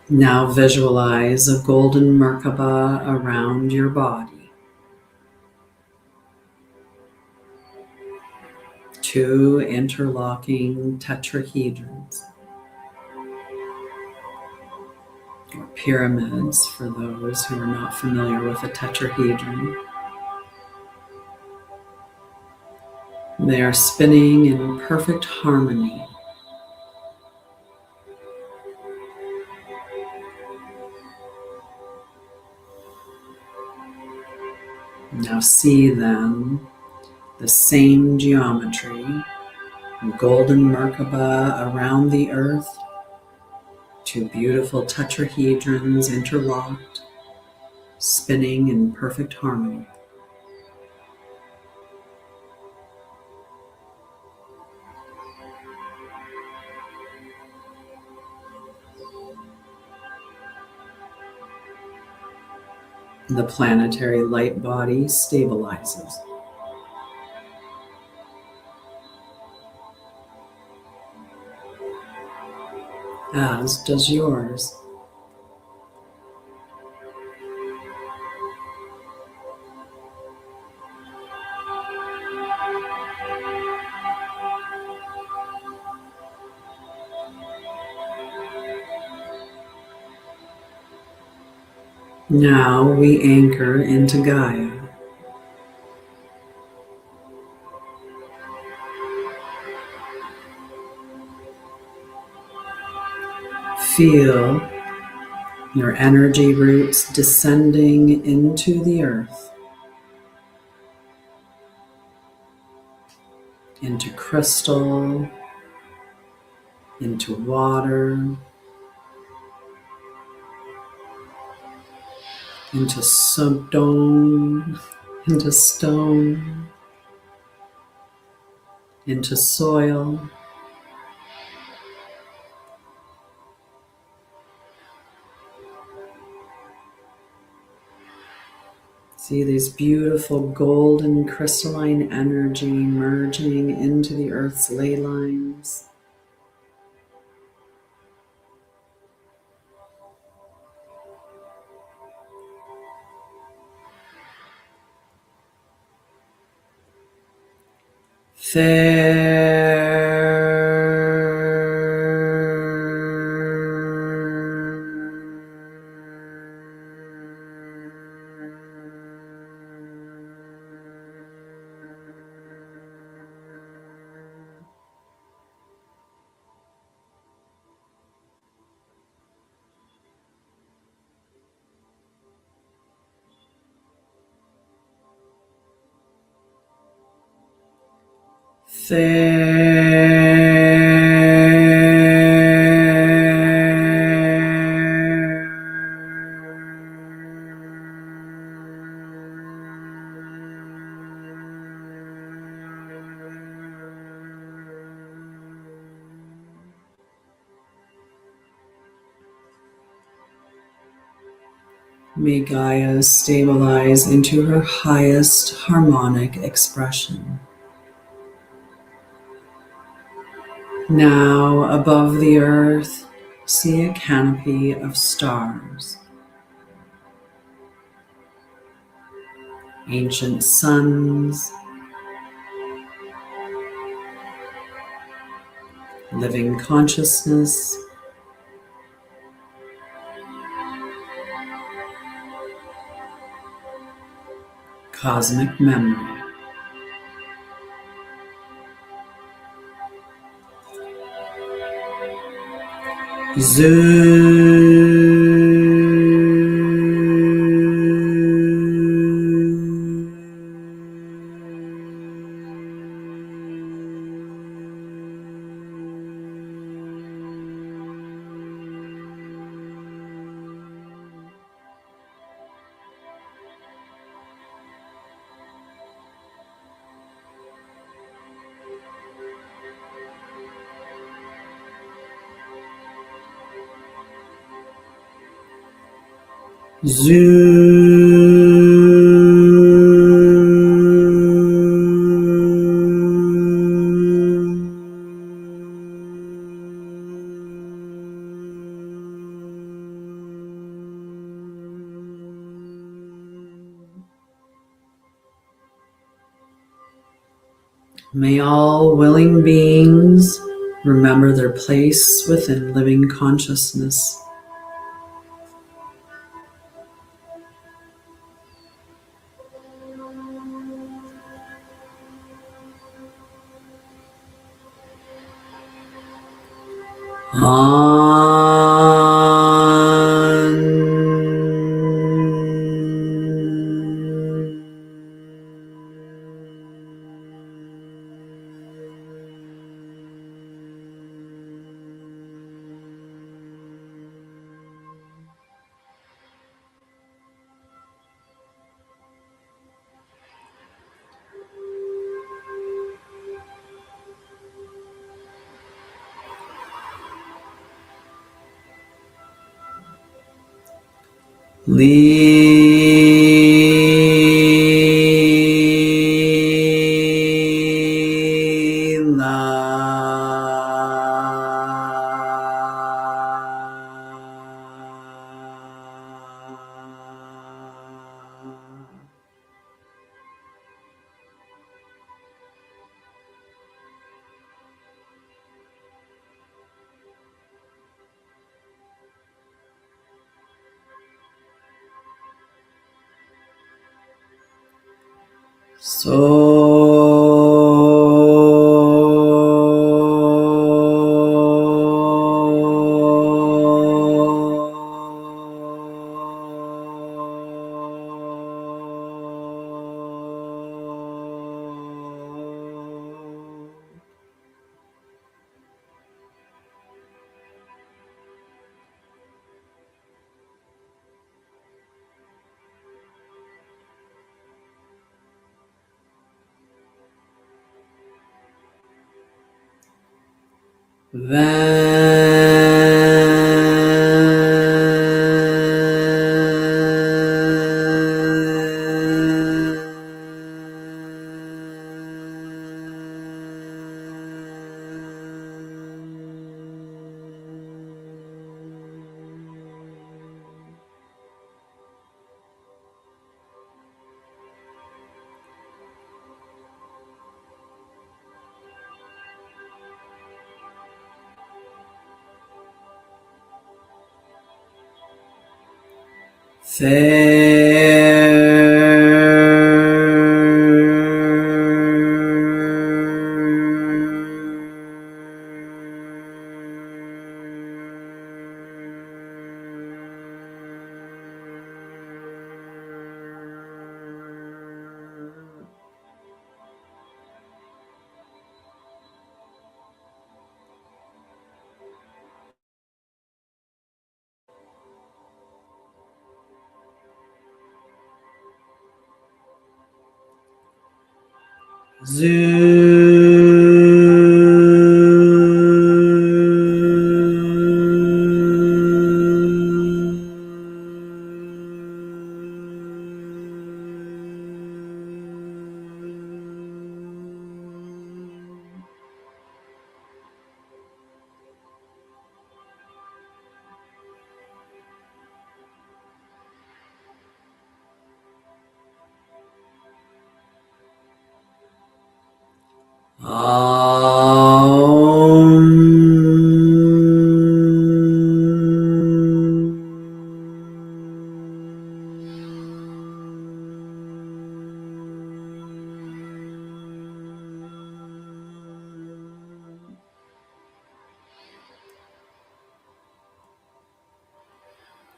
Now visualize a golden Merkaba around your body. 2 interlocking tetrahedrons. or pyramids for those who are not familiar with a tetrahedron. They are spinning in perfect harmony. Now see then the same geometry, golden Merkaba around the earth, two beautiful tetrahedrons interlocked, spinning in perfect harmony. The planetary light body stabilizes. As does yours. Now we anchor into Gaia. Feel your energy roots descending into the earth, into crystal, into water, into stone, into stone, into soil. See these beautiful golden crystalline energy merging into the earth's ley lines. May Gaia stabilize into her highest harmonic expression. Now, above the earth, see a canopy of stars. Ancient suns, living consciousness, cosmic memory. May all willing beings remember their place within living consciousness.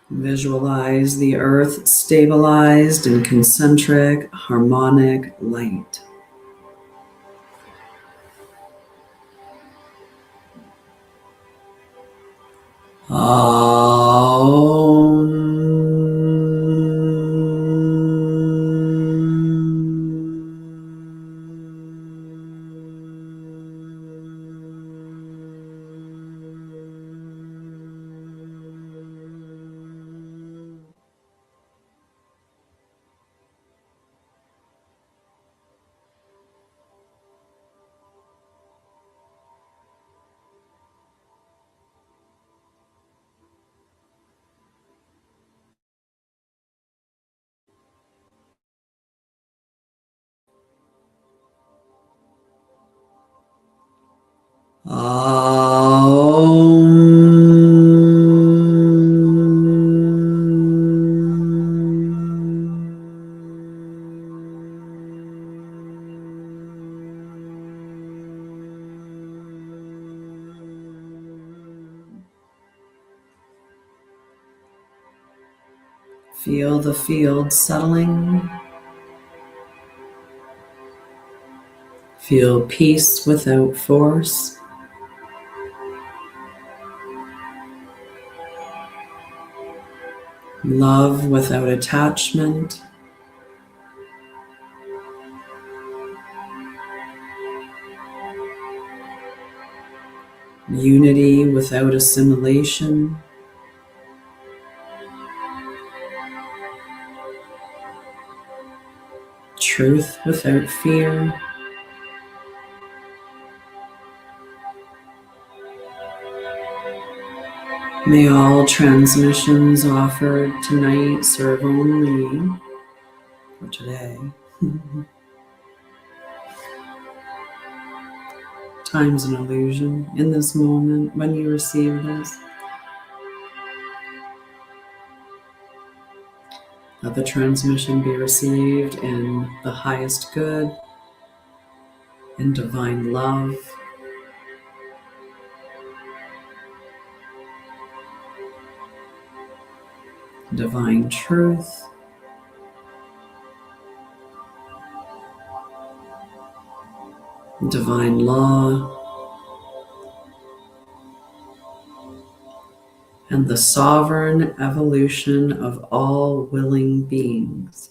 Visualize the earth stabilized in concentric, harmonic light. Feel the field settling. Feel peace without force. Love without attachment. Unity without assimilation. Truth without fear. May all transmissions offered tonight serve only for today. Time's an illusion. In this moment, when you receive this, let the transmission be received in the highest good, in divine love, divine truth, divine law, and the sovereign evolution of all willing beings.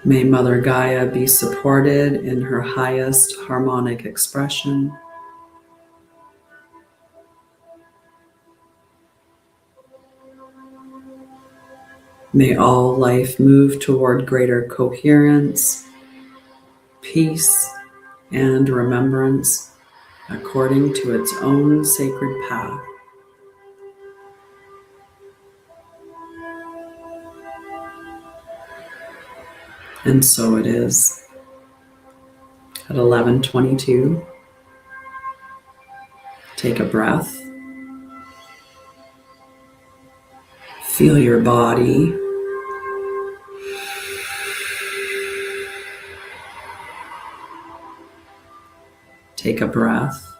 May Mother Gaia be supported in her highest harmonic expression. May all life move toward greater coherence, peace, and remembrance according to its own sacred path. And so it is. At 11:22, take a breath. Feel your body. Take a breath.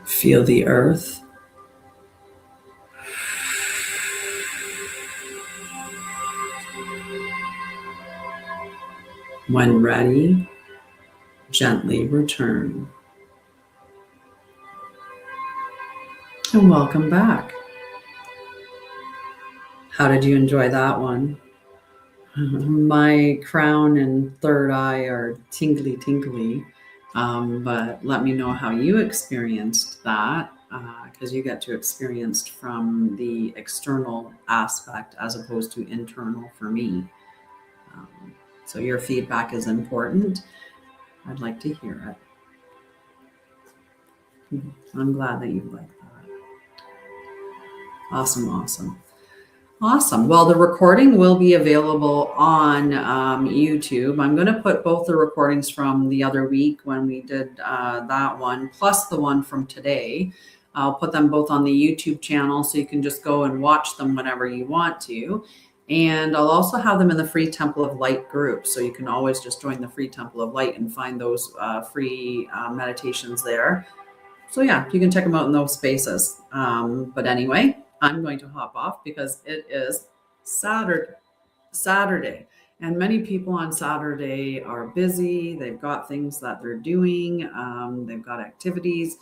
Feel the earth. When ready, gently return. And welcome back. How did you enjoy that one? My crown and third eye are tingly, but let me know how you experienced that, because you get to experience from the external aspect as opposed to internal for me. So your feedback is important. I'd like to hear it. I'm glad that you like that. Awesome. Well, the recording will be available on YouTube. I'm going to put both the recordings from the other week when we did that one, plus the one from today. I'll put them both on the YouTube channel so you can just go and watch them whenever you want to. And I'll also have them in the Free Temple of Light group. So you can always just join the Free Temple of Light and find those free meditations there. So yeah, you can check them out in those spaces. But anyway, I'm going to hop off because it is Saturday. And many people on Saturday are busy. They've got things that they're doing. They've got activities.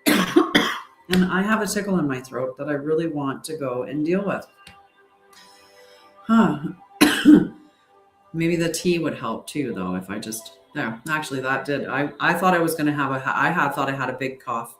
And I have a tickle in my throat that I really want to go and deal with. Maybe the tea would help too, though, if I just... There, actually that did. I thought I was going to have thought I had a big cough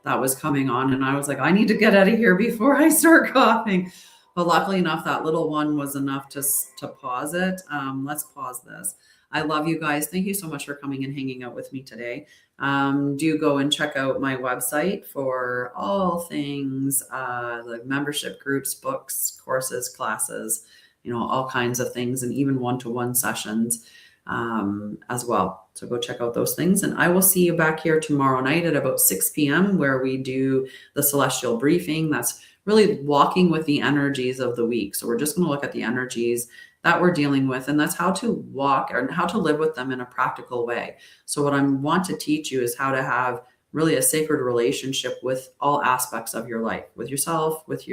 that was coming on, and I was like, I need to get out of here before I start coughing. But luckily enough, that little one was enough to pause it. Let's pause this. I love you guys. Thank you so much for coming and hanging out with me today. Do go and check out my website for all things, the membership groups, books, courses, classes, all kinds of things, and even one-to-one sessions as well. So go check out those things. And I will see you back here tomorrow night at about 6 p.m. where we do the celestial briefing. That's really walking with the energies of the week. So we're just going to look at the energies that we're dealing with. And that's how to walk or how to live with them in a practical way. So what I want to teach you is how to have really a sacred relationship with all aspects of your life, with yourself, with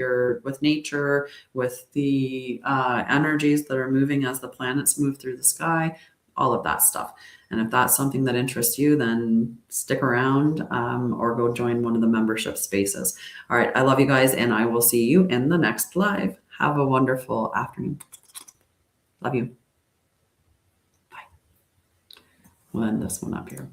nature, with the energies that are moving as the planets move through the sky, all of that stuff. And if that's something that interests you, then stick around or go join one of the membership spaces. All right. I love you guys, and I will see you in the next live. Have a wonderful afternoon. Love you. Bye. We'll end this one up here.